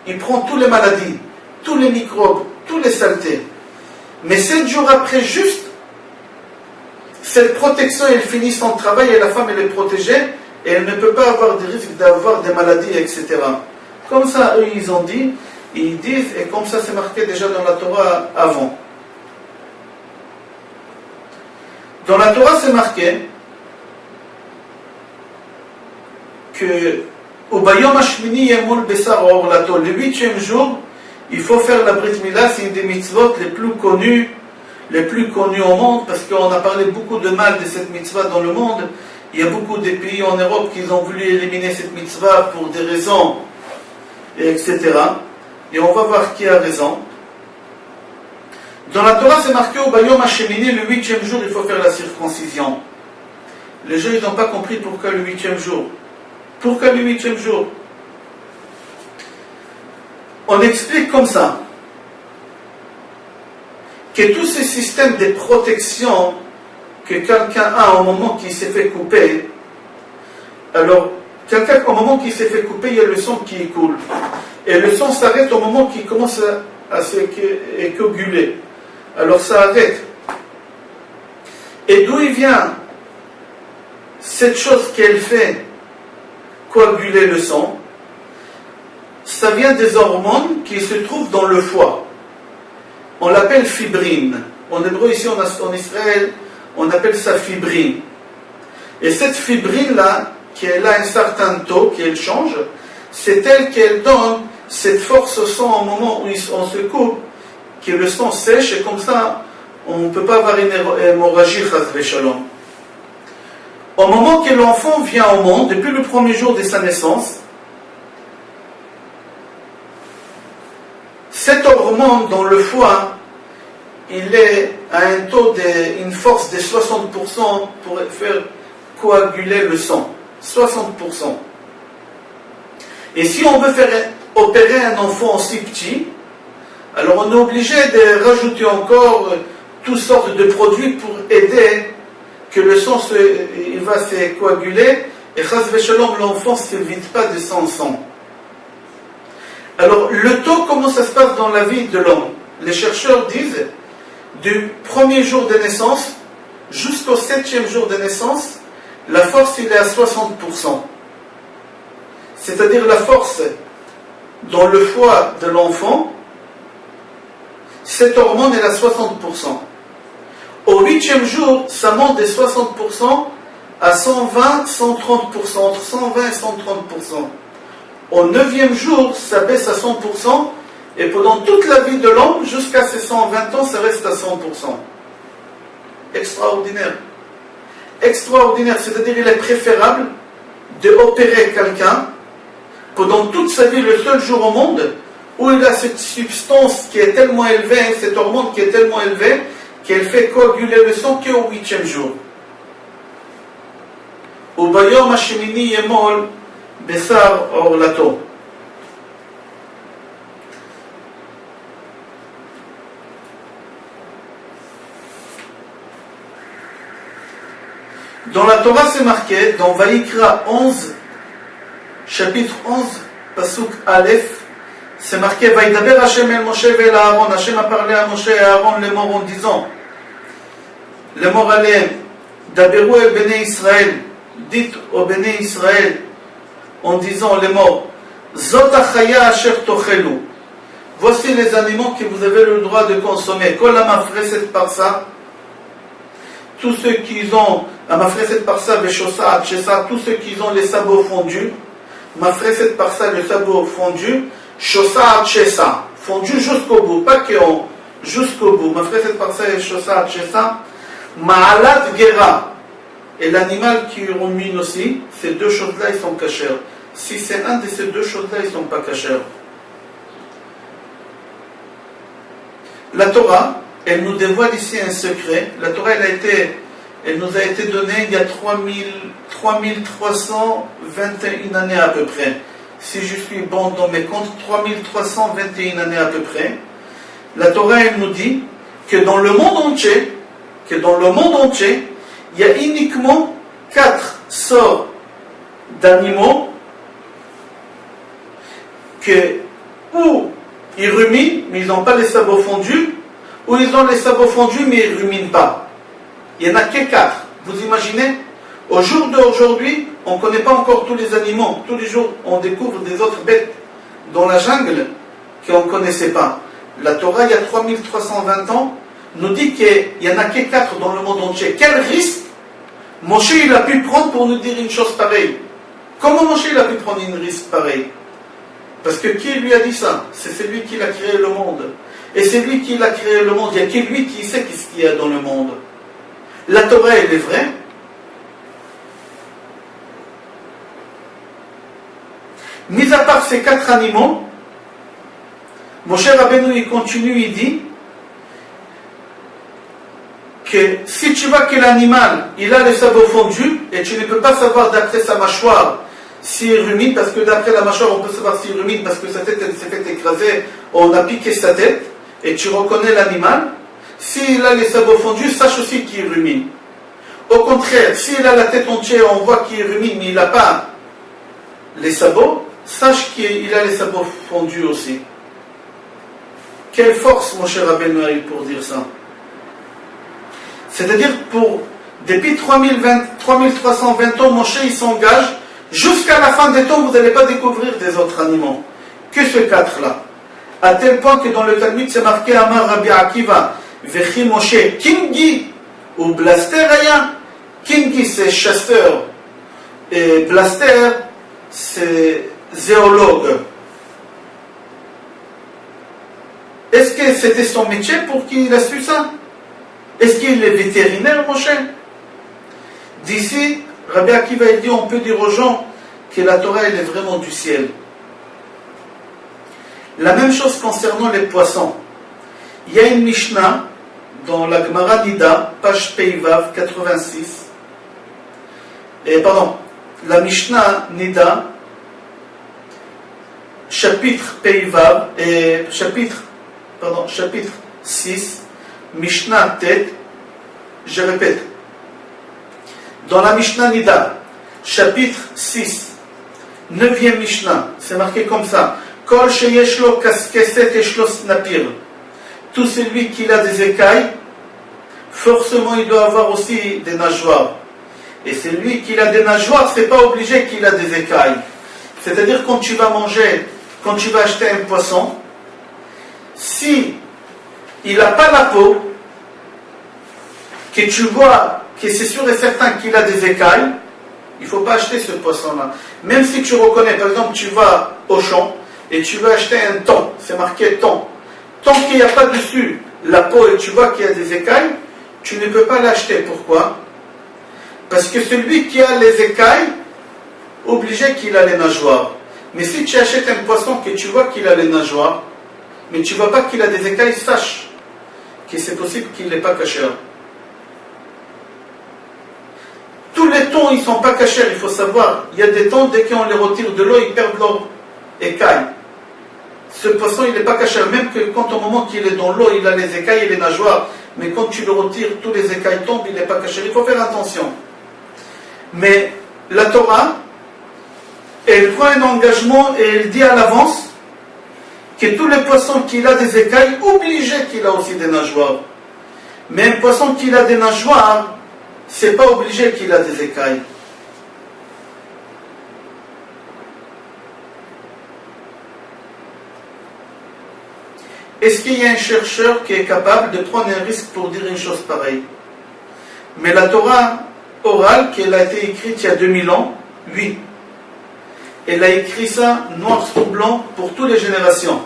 Il prend toutes les maladies, tous les microbes, toutes les saletés. Mais 7 jours après, juste, cette protection, elle finit son travail et la femme, elle est protégée et elle ne peut pas avoir des risques d'avoir des maladies, etc. Comme ça, eux, ils ont dit, ils disent, et comme ça, c'est marqué déjà dans la Torah avant. Dans la Torah, c'est marqué que au Bayom Hashmini Yemul Besar Orlato, le 8e jour, il faut faire la Brit Mila, c'est une des mitzvot les plus connues au monde, parce qu'on a parlé beaucoup de mal de cette mitzvah dans le monde. Il y a beaucoup de pays en Europe qui ont voulu éliminer cette mitzvah pour des raisons, etc. Et on va voir qui a raison. Dans la Torah, c'est marqué au Bayom Hashemini, le 8e jour, il faut faire la circoncision. Les gens, ils n'ont pas compris pourquoi le 8e jour. Pourquoi le 8e jour? On explique comme ça que tous ces systèmes de protection que quelqu'un a au moment qu'il s'est fait couper, alors, quelqu'un, au moment qu'il s'est fait couper, il y a le sang qui coule. Et le sang s'arrête au moment qu'il commence à se coaguler. Alors ça arrête. Et d'où il vient cette chose qu'elle fait coaguler le sang? Ça vient des hormones qui se trouvent dans le foie. On l'appelle fibrine. En hébreu, ici en Israël, on appelle ça fibrine. Et cette fibrine-là, qu'elle a un certain taux, qu'elle change, c'est elle qu'elle donne cette force au sang au moment où on se coupe, que le sang sèche, et comme ça, on ne peut pas avoir une hémorragie, chas v'shalom. Au moment que l'enfant vient au monde, depuis le premier jour de sa naissance, cette hormone dans le foie, il est à un taux une force de 60% pour faire coaguler le sang. 60%. Et si on veut faire opérer un enfant aussi petit, alors on est obligé de rajouter encore toutes sortes de produits pour aider que le sang il va se coaguler et chas v'shalom, l'enfant ne se vide pas de sang en sang. Alors le taux, comment ça se passe dans la vie de l'homme? Les chercheurs disent du premier jour de naissance jusqu'au 7e jour de naissance, la force il est à 60%. C'est-à-dire la force dans le foie de l'enfant, cette hormone est à 60%. Au 8e jour, ça monte de 60% à 120, 130%, entre 120 et 130%. Au 9e jour, ça baisse à 100%, et pendant toute la vie de l'homme, jusqu'à ses 120 ans, ça reste à 100%. Extraordinaire. Extraordinaire, c'est-à-dire il est préférable d'opérer quelqu'un pendant toute sa vie, le seul jour au monde où il a cette substance qui est tellement élevée, cette hormone qui est tellement élevée, qu'elle fait coaguler le sang qu'au 8e jour. Au Bayom Hashemini Yemol Besar Orlato. Dans la Torah, c'est marqué, dans Vaïkra 11, chapitre 11, Pasuk Aleph, c'est marqué, Vaïdaber Hashem el Moshe vel Aaron, Hashem a parlé à Moshe et à Aaron les morts en disant, les morts Aleem, Daberu el Bnei Israël, dites au Bnei Israël, en disant les morts, Zot achaya asher tochelu, voici les animaux que vous avez le droit de consommer, Kol hamafreset parsa, tous ceux qui ont, hamafreset parsa veshosa atchesa, tous ceux qui ont les sabots fondus, mafreset parsa, le sabot fondu, shosa atchesa, fondu jusqu'au bout, pas qu'on, jusqu'au bout, mafreset parsa et shosa atchesa, ma'alat gera, et l'animal qui rumine aussi, ces deux choses-là, ils sont cachers. Si c'est un de ces deux choses-là, ils ne sont pas cachers. La Torah, elle nous dévoile ici un secret. La Torah, elle nous a été donnée il y a 3321 années à peu près. si je suis bon dans mes comptes, 3321 années à peu près, la Torah elle nous dit que dans le monde entier, il y a uniquement 4 sortes d'animaux que ou ils ruminent mais ils n'ont pas les sabots fondus, ou ils ont les sabots fondus mais ils ne ruminent pas. Il n'y en a que 4. Vous imaginez? Au jour d'aujourd'hui, on ne connaît pas encore tous les animaux. Tous les jours, on découvre des autres bêtes dans la jungle qu'on ne connaissait pas. La Torah, il y a 3320 ans, nous dit qu'il n'y en a que 4 dans le monde entier. Quel risque Moshe il a pu prendre pour nous dire une chose pareille? Comment Moshe il a pu prendre une risque pareille? Parce que qui lui a dit ça? C'est celui qui a créé le monde. Et c'est lui qui a créé le monde. Il n'y a que lui qui sait ce qu'il y a dans le monde. La Torah, elle est vraie. Mis à part ces 4 animaux, Moshe Rabbeinu il continue, il dit que si tu vois que l'animal il a les sabots fondus et tu ne peux pas savoir d'après sa mâchoire s'il rumine, parce que d'après la mâchoire on peut savoir s'il rumine parce que sa tête elle s'est fait écraser, on a piqué sa tête et tu reconnais l'animal. S'il a les sabots fondus, sache aussi qu'il rumine. Au contraire, s'il a la tête entière, on voit qu'il rumine mais il n'a pas les sabots, sache qu'il a les sabots fondus aussi. Quelle force Moshe Rabbeinu a eu pour dire ça? C'est-à-dire depuis 3320 ans, Moshe il s'engage, jusqu'à la fin des temps, vous n'allez pas découvrir des autres animaux, que ce 4-là. À tel point que dans le Talmud, c'est marqué Amar Rabbi Akiva, Vechi Moshe, Kingi, ou Blaster Aya. Kingi c'est chasseur, et Blaster c'est zoologue. Est-ce que c'était son métier pour qu'il a su ça? Est-ce qu'il est vétérinaire, Moshe? D'ici, Rabbi Akiva il dit, on peut dire aux gens que la Torah elle est vraiment du ciel. La même chose concernant les poissons. Il y a une Mishnah dans la Gemara Nida, page Peivav 86. La Mishnah Nida, chapitre Peivav, chapitre 6, Mishnah Tet, je répète, dans la Mishnah Nida, chapitre 6, 9e Mishnah, c'est marqué comme ça, Kol sheyeshlo kaskeset eshlo snapir, tout celui qui a des écailles, forcément il doit avoir aussi des nageoires. Et celui qui a des nageoires, c'est pas obligé qu'il a des écailles. C'est-à-dire quand tu vas acheter un poisson, si il n'a pas la peau, que tu vois que c'est sûr et certain qu'il a des écailles, il ne faut pas acheter ce poisson-là. Même si tu reconnais, par exemple, tu vas au champ et tu veux acheter un thon, c'est marqué thon. Tant qu'il n'y a pas dessus la peau et tu vois qu'il y a des écailles, tu ne peux pas l'acheter. Pourquoi? Parce que celui qui a les écailles, obligé qu'il a les nageoires. Mais si tu achètes un poisson que tu vois qu'il a les nageoires, mais tu ne vois pas qu'il a des écailles, sache que c'est possible qu'il n'est pas cacheur. Tous les thons, ils ne sont pas cachers, il faut savoir. Il y a des thons, dès qu'on les retire de l'eau, ils perdent leurs écailles. Ce poisson, il n'est pas cachère, même que quand au moment qu'il est dans l'eau, il a les écailles et les nageoires. Mais quand tu le retires, tous les écailles tombent, il n'est pas cachère. Il faut faire attention. Mais la Torah, elle prend un engagement et elle dit à l'avance que tous les poissons qu'il a des écailles, obligé qu'il a aussi des nageoires. Mais un poisson qui a des nageoires, c'est pas obligé qu'il a des écailles. Est-ce qu'il y a un chercheur qui est capable de prendre un risque pour dire une chose pareille? Mais la Torah orale, qui a été écrite il y a 2000 ans, oui. Elle a écrit ça noir sur blanc pour toutes les générations.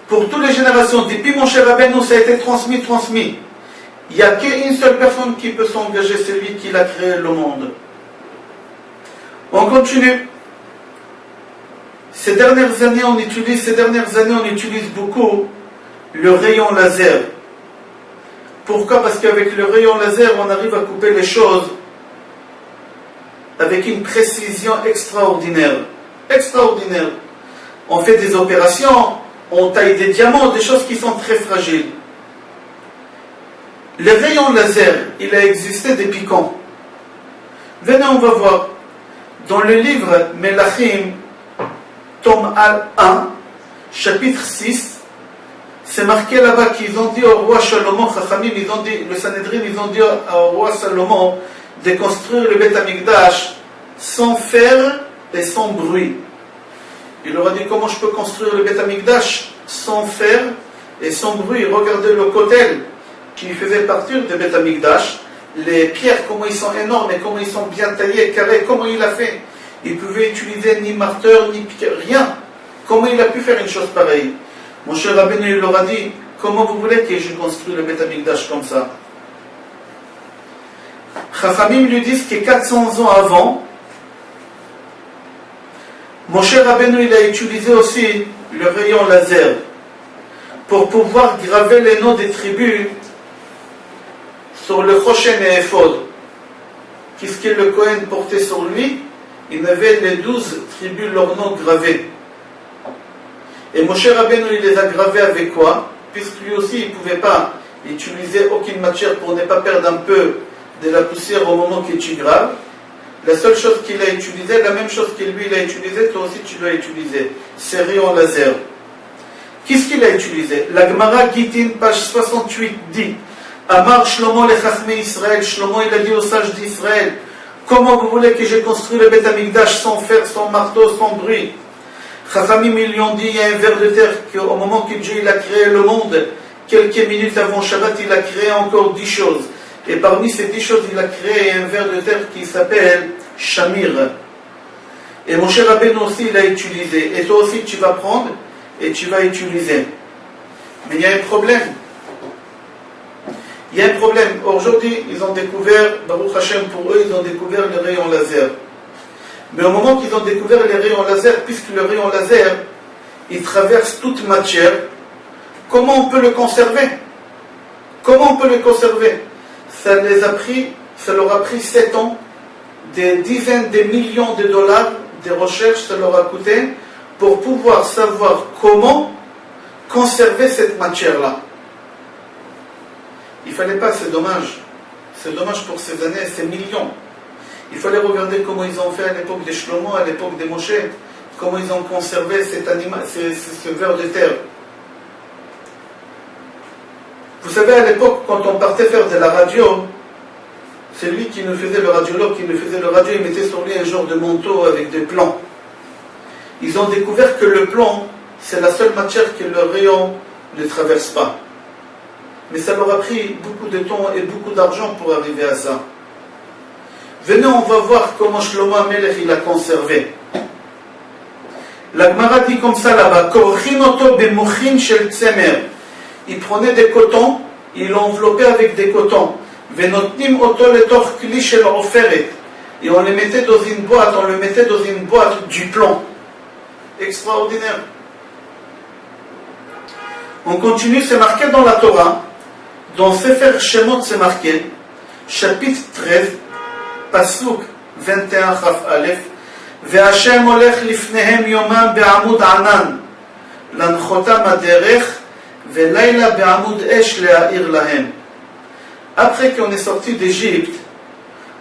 Pour toutes les générations. Depuis mon cher Rabbeinu, ça a été transmis. Il n'y a qu'une seule personne qui peut s'engager, celui qui a créé le monde. On continue. Ces dernières années, on utilise beaucoup le rayon laser. Pourquoi? Parce qu'avec le rayon laser, on arrive à couper les choses avec une précision extraordinaire. extraordinaire. On fait des opérations, on taille des diamants, des choses qui sont très fragiles. Les rayons laser, il a existé depuis quand? Venez, on va voir. Dans le livre Melachim, tome 1, chapitre 6, c'est marqué là-bas qu'ils ont dit au roi Salomon, Chachamim, ils ont dit, le Sanhedrin, ils ont dit au roi Salomon de construire le Beth Amikdash sans fer et sans bruit. Il leur a dit, comment je peux construire le Beth Amikdash sans fer et sans bruit? Regardez le kotel qui faisait partir de Beth Amikdash, les pierres, comment ils sont énormes et comment ils sont bien taillés, carrés, comment il a fait? Il pouvait utiliser ni marteur, ni pierre, rien. Comment il a pu faire une chose pareille? Mon cher Rabbeinu, il leur a dit, comment vous voulez que je construise le Beth Amikdash comme ça? Chachamim lui disent que 400 ans avant, mon cher Rabbeinu, il a utilisé aussi le rayon laser pour pouvoir graver les noms des tribus sur le Choshen et Ephod. Qu'est-ce que le Kohen portait sur lui? Il avait les 12 tribus, leurs noms gravés. Et Moshe Rabbeinu, il les a gravés avec quoi? Puisque lui aussi, il ne pouvait pas utiliser aucune matière pour ne pas perdre un peu de la poussière au moment qu'il tu graves. La seule chose qu'il a utilisée, la même chose que lui il a utilisé, toi aussi tu dois utiliser. C'est rayon laser. Qu'est-ce qu'il a utilisé? La Gemara Gittin, page 68, dit Amar Shlomo le Chachmei Israël. Shlomo, il a dit aux sages d'Israël, comment vous voulez que je construise le Beth Amikdash sans fer, sans marteau, sans bruit? Chachamim, ils lui ont dit, il y a un ver de terre qu'au moment que Dieu il a créé le monde, quelques minutes avant Shabbat, il a créé encore 10 choses. Et parmi ces 10 choses, il a créé un ver de terre qui s'appelle Shamir. Et mon cher Rabbeinu aussi, il a utilisé. Et toi aussi, tu vas prendre et tu vas utiliser. Mais il y a un problème. Il y a un problème. Aujourd'hui, ils ont découvert, Baruch Hashem pour eux, ils ont découvert les rayons laser. Mais au moment qu'ils ont découvert les rayons laser, puisque le rayon laser, il traverse toute matière, comment on peut le conserver? Comment on peut le conserver? Ça leur a pris 7 ans, des dizaines de millions de dollars de recherches, ça leur a coûté, pour pouvoir savoir comment conserver cette matière-là. Il ne fallait pas, c'est dommage. C'est dommage pour ces années, ces millions. Il fallait regarder comment ils ont fait à l'époque des Shlomo, à l'époque des Moshe, comment ils ont conservé cet animal, ce ver de terre. Vous savez, à l'époque, quand on partait faire de la radio, c'est lui qui nous faisait le radiologue, qui nous faisait le radio, il mettait sur lui un genre de manteau avec des plomb. Ils ont découvert que le plomb, c'est la seule matière que le rayon ne traverse pas. Mais ça leur a pris beaucoup de temps et beaucoup d'argent pour arriver à ça. Venez, on va voir comment Shlomo HaMelech il a conservé. La Gemara dit comme ça là-bas, Korchin oto bemochin shel tzemer. Il prenait des cotons, il l'enveloppait avec des cotons. Venotnim oto letoch kli shel oferet. Et on les mettait dans une boîte, on le mettait dans une boîte du plomb. Extraordinaire. On continue, c'est marqué dans la Torah, dans Sefer Shemot c'est marqué, chapitre 13, Pasuk 21 Chaf Aleph, Ve'Hashem olech lifnehem yomam be'amud anan, lanchotam aderech, ve'layla be'amud esh le'a'ir lahem. Après qu'on est sorti d'Égypte,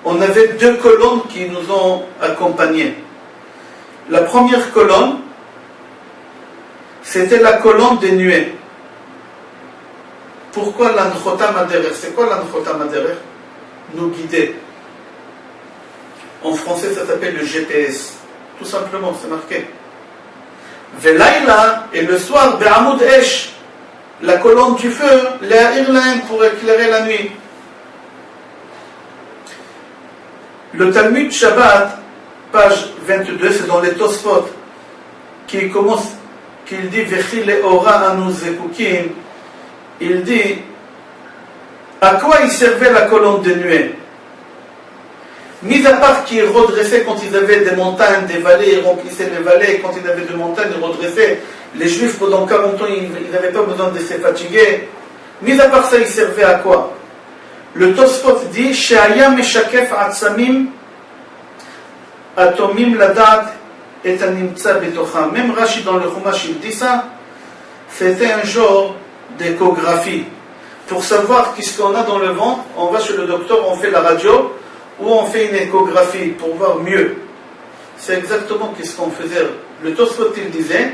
on avait 2 colonnes qui nous ont accompagnés. La première colonne, c'était la colonne des nuées. Pourquoi l'anchotam aderech? C'est quoi l'anchotam aderech? Nous guider. En français, ça s'appelle le GPS. Tout simplement, c'est marqué. Ve'layla, et le soir, be'amud esh, la colonne du feu, le'a'ir lahem, pour éclairer la nuit. Le Talmud Shabbat, page 22, c'est dans les Tosfot, qui commence, qu'il dit Vechi le'ora anu zekukim. Il dit à quoi il servait la colonne de nuée. Mis à part qu'ils redressaient quand ils avaient des montagnes, des vallées, ils remplissaient les vallées, quand ils avaient des montagnes, ils redressaient. Les Juifs, pendant 40 ans, ils n'avaient pas besoin de se fatiguer. Mis à part ça, ils servaient à quoi? Le Tosfot dit She'aya meshakef atzamim atomim ladat et Animtsa Betocha. Même Rashi dans le Chumash, il dit ça. C'était un genre d'échographie. Pour savoir qu'est-ce qu'on a dans le ventre, on va chez le docteur, on fait la radio, ou on fait une échographie pour voir mieux. C'est exactement ce qu'on faisait. Le Tosfot, il disait,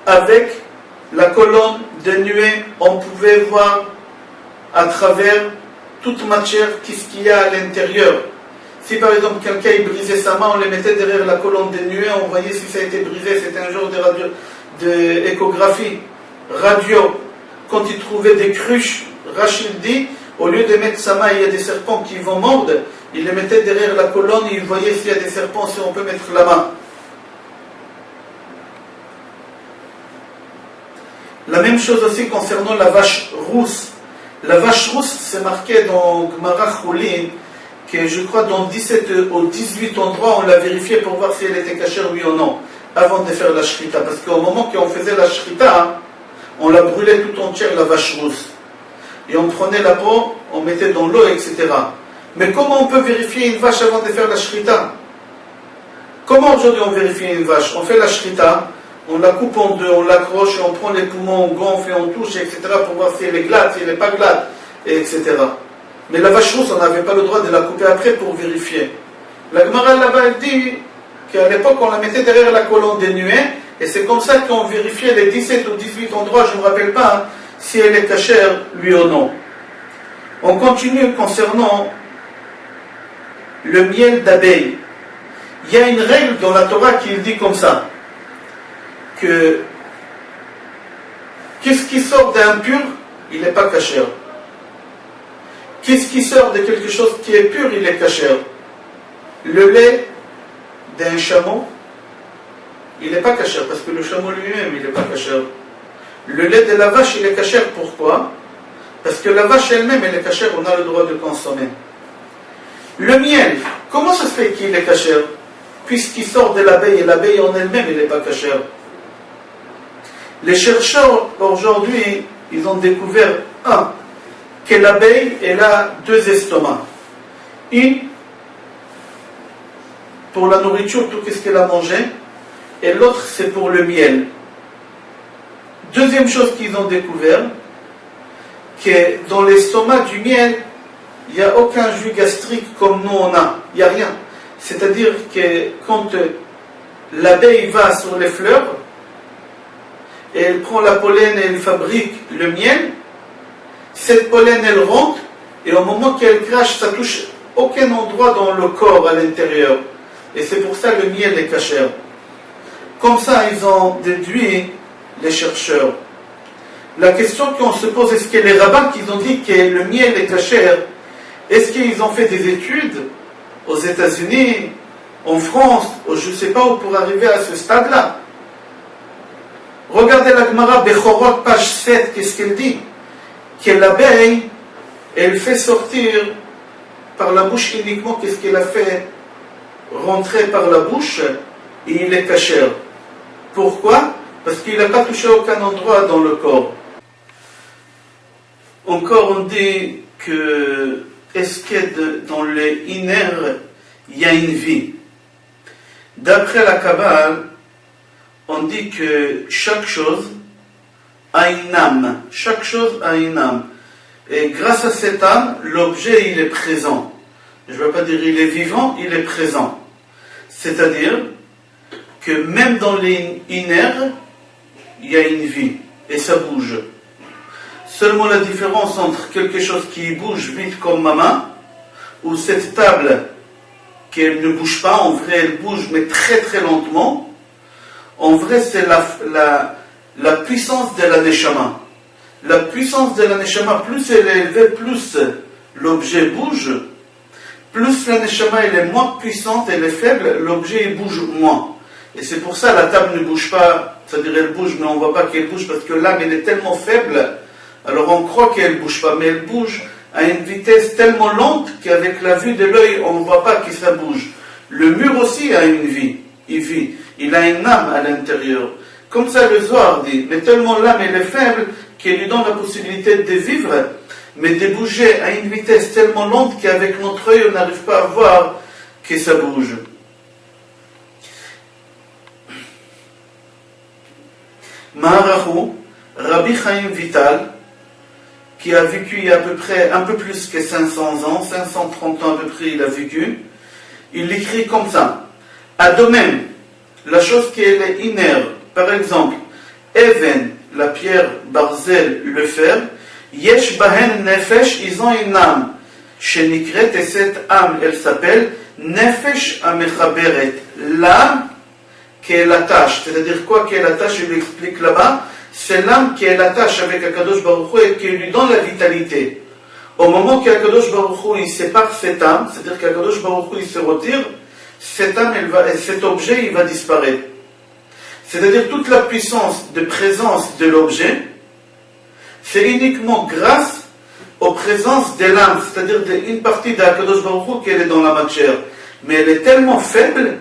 avec la colonne de nuée, on pouvait voir à travers toute matière qu'est-ce qu'il y a à l'intérieur. Si par exemple quelqu'un il brisait sa main, on le mettait derrière la colonne de nuée, on voyait si ça a été brisé, c'était un genre d'échographie. Radio, quand il trouvait des cruches, Rachid dit, au lieu de mettre sa main, il y a des serpents qui vont mordre, il les mettait derrière la colonne et il voyait s'il y a des serpents, si on peut mettre la main. La même chose aussi concernant la vache rousse. La vache rousse, c'est marqué dans Gemara Choulin, que je crois dans 17 ou 18 endroits, on l'a vérifié pour voir si elle était cachère, oui ou non, avant de faire la shrita. Parce qu'au moment qu'on faisait la shrita, on la brûlait tout entière, la vache rousse. Et on prenait la peau, on mettait dans l'eau, etc. Mais comment on peut vérifier une vache avant de faire la shrita? Comment aujourd'hui on vérifie une vache? On fait la shrita, on la coupe en deux, on l'accroche, on prend les poumons, on gonfle et on touche, etc. pour voir si elle est glade, si elle n'est pas glade, etc. Mais la vache rousse, on n'avait pas le droit de la couper après pour vérifier. La Gemara là-bas, elle dit qu'à l'époque, on la mettait derrière la colonne des nuées, et c'est comme ça qu'on vérifiait les 17 ou 18 endroits, je ne me rappelle pas, si elle est cachère, lui ou non. On continue concernant le miel d'abeille. Il y a une règle dans la Torah qui dit comme ça, que qu'est-ce qui sort d'impur, il n'est pas cachère. Qu'est-ce qui sort de quelque chose qui est pur, il est cachère. Le lait d'un chameau, il n'est pas cachère, parce que le chameau lui-même, il n'est pas cachère. Le lait de la vache, il est cachère, pourquoi? Parce que la vache elle-même, elle est cachère, on a le droit de consommer. Le miel, comment ça se fait qu'il est cachère? Puisqu'il sort de l'abeille, et l'abeille en elle-même, elle n'est pas cachère. Les chercheurs, aujourd'hui, ils ont découvert, que l'abeille, elle a deux estomacs. Une, pour la nourriture, tout ce qu'elle a mangé, et l'autre, c'est pour le miel. Deuxième chose qu'ils ont découvert, que dans l'estomac du miel, il n'y a aucun jus gastrique comme nous on a. Il n'y a rien. C'est-à-dire que quand l'abeille va sur les fleurs, et elle prend la pollen et elle fabrique le miel, cette pollen elle rentre, et au moment qu'elle crache, ça touche aucun endroit dans le corps à l'intérieur. Et c'est pour ça que le miel est cachère. Comme ça, ils ont déduit les chercheurs. La question qu'on se pose, est-ce que les rabbins qui ont dit que le miel est cachère, est-ce qu'ils ont fait des études aux États-Unis, en France, ou je ne sais pas où pour arriver à ce stade-là? Regardez la Gemara Bechorot, page 7, qu'est-ce qu'elle dit? Que l'abeille, elle fait sortir par la bouche uniquement, qu'est-ce qu'elle a fait rentrer par la bouche, et il est cachère. Pourquoi? Parce qu'il n'a pas touché aucun endroit dans le corps. Encore on dit que est-ce que dans les inner il y a une vie? D'après la Kabbale, on dit que chaque chose a une âme. Chaque chose a une âme. Et grâce à cette âme, l'objet il est présent. Je ne veux pas dire il est vivant, il est présent. C'est-à-dire que même dans les inner, il y a une vie et ça bouge. Seulement la différence entre quelque chose qui bouge vite comme ma main ou cette table qu'elle ne bouge pas, en vrai elle bouge mais très très lentement, en vrai c'est la puissance de la neshama. La puissance de la neshama, plus elle est élevée, plus l'objet bouge, plus la neshama elle est moins puissante, elle est faible, l'objet il bouge moins. Et c'est pour ça la table ne bouge pas, c'est-à-dire elle bouge, mais on ne voit pas qu'elle bouge parce que l'âme elle est tellement faible, alors on croit qu'elle ne bouge pas, mais elle bouge à une vitesse tellement lente qu'avec la vue de l'œil on ne voit pas que ça bouge. Le mur aussi a une vie, il vit, il a une âme à l'intérieur. Comme ça le Zohar dit, mais tellement l'âme elle est faible qu'elle lui donne la possibilité de vivre, mais de bouger à une vitesse tellement lente qu'avec notre œil on n'arrive pas à voir que ça bouge. Maharahu, Rabbi Chaim Vital, qui a vécu il y a à peu près un peu plus que 500 ans, 530 ans à peu près il a vécu, il l'écrit comme ça. Adomem, la chose qui est inerte, par exemple, Even, la pierre, Barzel, le fer, Yesh Bahen Nefesh, ils ont une âme. Shenikret, et cette âme, elle s'appelle Nefesh Amechaberet, l'âme qui est la tâche. C'est-à-dire quoi qui est la tâche, je l'explique là-bas, c'est l'âme qui est la tâche avec Akadosh Baruch Hu et qui lui donne la vitalité. Au moment qu'Akadosh Baruch Hu il sépare cette âme, c'est-à-dire qu'Akadosh Baruch Hu il se retire, cette âme, cet objet, il va disparaître. C'est-à-dire toute la puissance de présence de l'objet, c'est uniquement grâce aux présences de l'âme, c'est-à-dire une partie d'Akadosh Baruch Hu qu'elle est dans la matière. Mais elle est tellement faible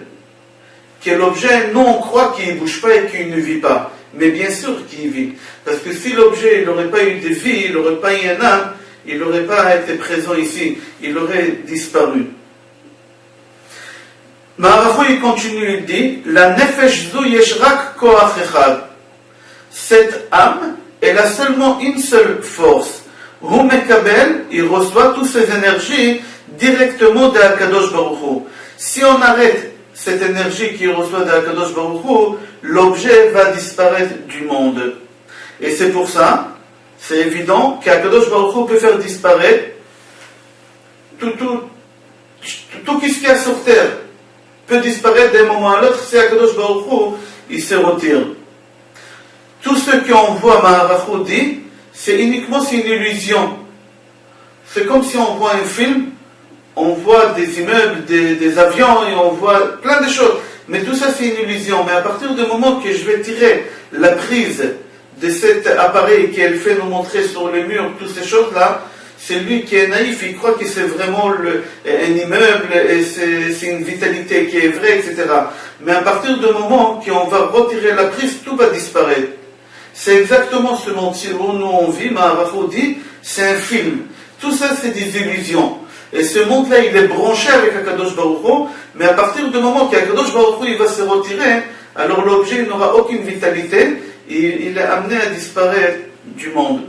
que l'objet, nous on croit qu'il ne bouge pas et qu'il ne vit pas. Mais bien sûr qu'il vit. Parce que si l'objet n'aurait pas eu de vie, il n'aurait pas eu un âme, il n'aurait pas été présent ici, il aurait disparu. Maharahu il continue, il dit, la nefesh zu yeshrak koach echad. Cette âme, elle a seulement une seule force. Hu mekabel, il reçoit toutes ses énergies directement de Akadosh Baruch Hu. Si on arrête cette énergie qu'il reçoit de Akadosh Baruch Hu, l'objet va disparaître du monde. Et c'est pour ça, c'est évident qu'Akadosh Baruch Hu peut faire disparaître tout ce qu'il y a sur terre peut disparaître d'un moment à l'autre si Akadosh Baruch Hu il se retire. Tout ce qu'on voit, Maharahu dit, c'est uniquement une illusion. C'est comme si on voit un film, on voit des immeubles, des avions et on voit plein de choses. Mais tout ça c'est une illusion. Mais à partir du moment que je vais tirer la prise de cet appareil qu'elle fait nous montrer sur le mur, toutes ces choses-là, c'est lui qui est naïf, il croit que c'est vraiment un immeuble et c'est une vitalité qui est vraie, etc. Mais à partir du moment qu'on va retirer la prise, tout va disparaître. C'est exactement ce dont nous on vit, Maharahu dit, c'est un film. Tout ça c'est des illusions. Et ce monde-là, il est branché avec Akadosh Baruch Hu, mais à partir du moment qu'Akadosh Baruch Hu il va se retirer, alors l'objet n'aura aucune vitalité, et il est amené à disparaître du monde.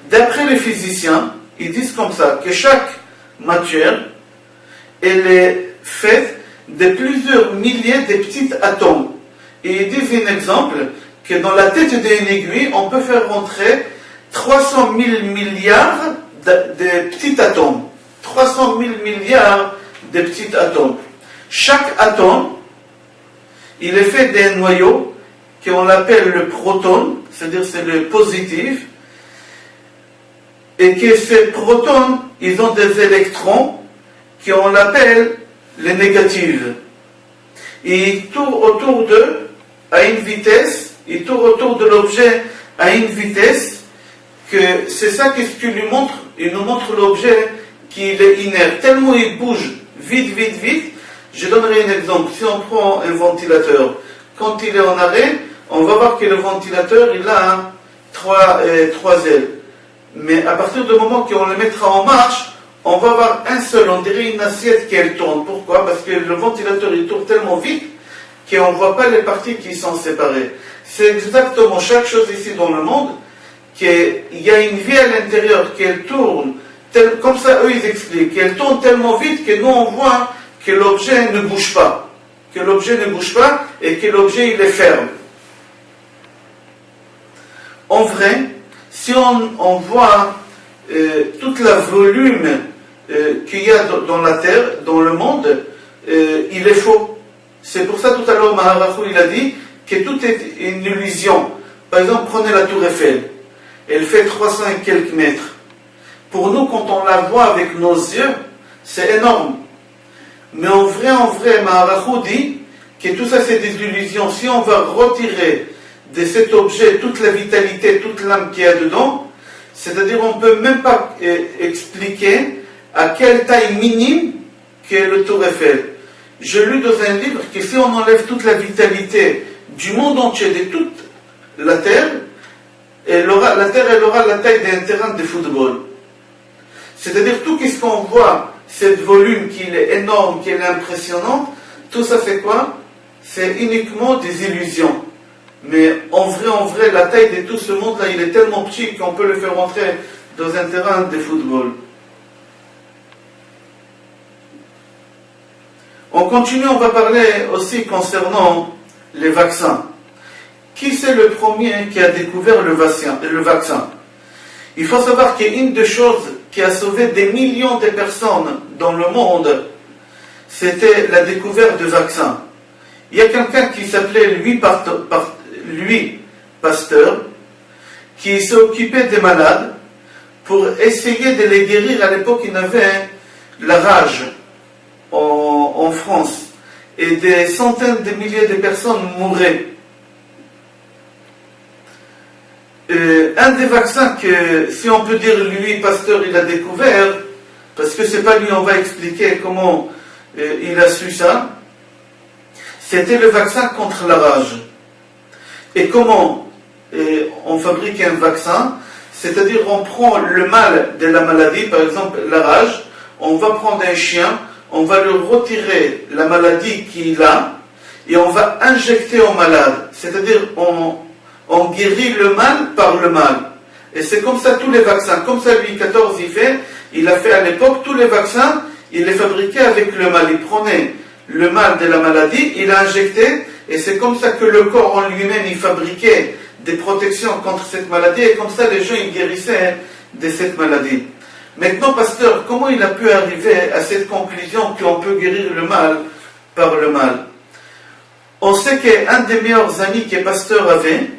D'après les physiciens, ils disent comme ça, que chaque matière, elle est faite de plusieurs milliers de petits atomes. Et ils disent un exemple, que dans la tête d'une aiguille, on peut faire rentrer 300 000 milliards de petits atomes. 300 000 milliards de petits atomes. Chaque atome, il est fait d'un noyau qu'on appelle le proton, c'est-à-dire c'est le positif, et que ces protons, ils ont des électrons qu'on appelle les négatifs. Et ils tournent autour d'eux à une vitesse, ils tournent autour de l'objet à une vitesse, que c'est ça qu'est-ce qu'il lui montre, il nous montre l'objet qu'il est inerte, tellement il bouge vite. Je donnerai un exemple. Si on prend un ventilateur, quand il est en arrêt, on va voir que le ventilateur, il a trois ailes. Mais à partir du moment qu'on le mettra en marche, on va avoir un seul, on dirait une assiette qui tourne. Pourquoi? Parce que le ventilateur, il tourne tellement vite qu'on ne voit pas les parties qui sont séparées. C'est exactement chaque chose ici dans le monde, qu'il y a une vie à l'intérieur, qu'elle tourne, comme ça eux ils expliquent, qu'elle tourne tellement vite que nous on voit que l'objet ne bouge pas. Que l'objet ne bouge pas et que l'objet il est ferme. En vrai, si on voit tout le volume qu'il y a dans la terre, dans le monde, il est faux. C'est pour ça tout à l'heure Maharahu il a dit que tout est une illusion. Par exemple, prenez la tour Eiffel. Elle fait 300 et quelques mètres. Pour nous, quand on la voit avec nos yeux, c'est énorme. Mais en vrai, Maharahu dit que tout ça c'est des illusions. Si on va retirer de cet objet toute la vitalité, toute l'âme qu'il y a dedans, c'est-à-dire on ne peut même pas expliquer à quelle taille minime qu'est le tour Eiffel. Je lis dans un livre que si on enlève toute la vitalité du monde entier, de toute la Terre, la Terre elle aura la taille d'un terrain de football. C'est-à-dire tout ce qu'on voit, ce volume qui est énorme, qui est impressionnant, tout ça c'est quoi? C'est uniquement des illusions. Mais en vrai, la taille de tout ce monde-là, il est tellement petit qu'on peut le faire rentrer dans un terrain de football. On continue, on va parler aussi concernant les vaccins. Qui c'est le premier qui a découvert le vaccin? Il faut savoir qu'une des choses qui a sauvé des millions de personnes dans le monde, c'était la découverte de vaccins. Il y a quelqu'un qui s'appelait Louis Pasteur, qui s'est occupé des malades pour essayer de les guérir. À l'époque, il y avait la rage en France et des centaines de milliers de personnes mouraient. Un des vaccins que, si on peut dire, Louis Pasteur, il a découvert, parce que c'est pas lui, on va expliquer comment il a su ça, c'était le vaccin contre la rage. Et comment on fabrique un vaccin? C'est-à-dire on prend le mal de la maladie, par exemple la rage, on va prendre un chien, on va lui retirer la maladie qu'il a, et on va injecter au malade. C'est-à-dire on guérit le mal par le mal. Et c'est comme ça tous les vaccins. Comme ça Louis XIV, il a fait à l'époque tous les vaccins, il les fabriquait avec le mal. Il prenait le mal de la maladie, il a injecté, et c'est comme ça que le corps en lui-même, il fabriquait des protections contre cette maladie, et comme ça les gens, ils guérissaient de cette maladie. Maintenant, Pasteur, comment il a pu arriver à cette conclusion qu'on peut guérir le mal par le mal? On sait qu'un des meilleurs amis que Pasteur avait,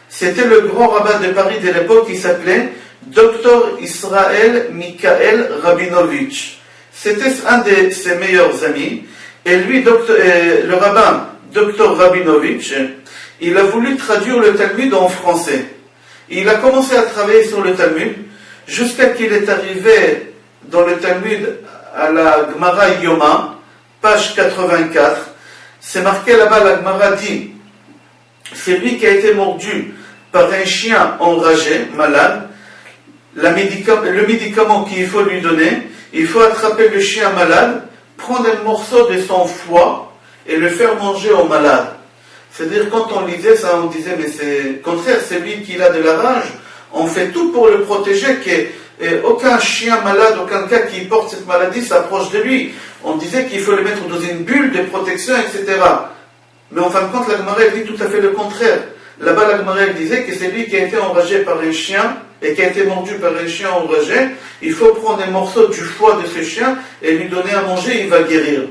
c'était le grand rabbin de Paris de l'époque qui s'appelait Dr Israël Mikhaël Rabinovitch. C'était un de ses meilleurs amis. Et lui, le rabbin Dr Rabinovitch, il a voulu traduire le Talmud en français. Il a commencé à travailler sur le Talmud jusqu'à qu'il est arrivé dans le Talmud à la Gemara Yoma, page 84. C'est marqué là-bas, la Gemara dit, c'est lui qui a été mordu par un chien enragé, malade. Le médicament qu'il faut lui donner, il faut attraper le chien malade, prendre un morceau de son foie et le faire manger au malade. C'est-à-dire, quand on lisait ça, on disait, mais c'est contraire, c'est lui qui a de la rage. On fait tout pour le protéger, qu'aucun chien malade, aucun cas qui porte cette maladie s'approche de lui. On disait qu'il faut le mettre dans une bulle de protection, etc. Mais en fin de compte, la Gemara dit tout à fait le contraire. Là-bas, la Gemara disait que c'est lui qui a été enragé par un chien et qui a été mordu par un chien enragé. Il faut prendre un morceau du foie de ce chien et lui donner à manger, il va guérir.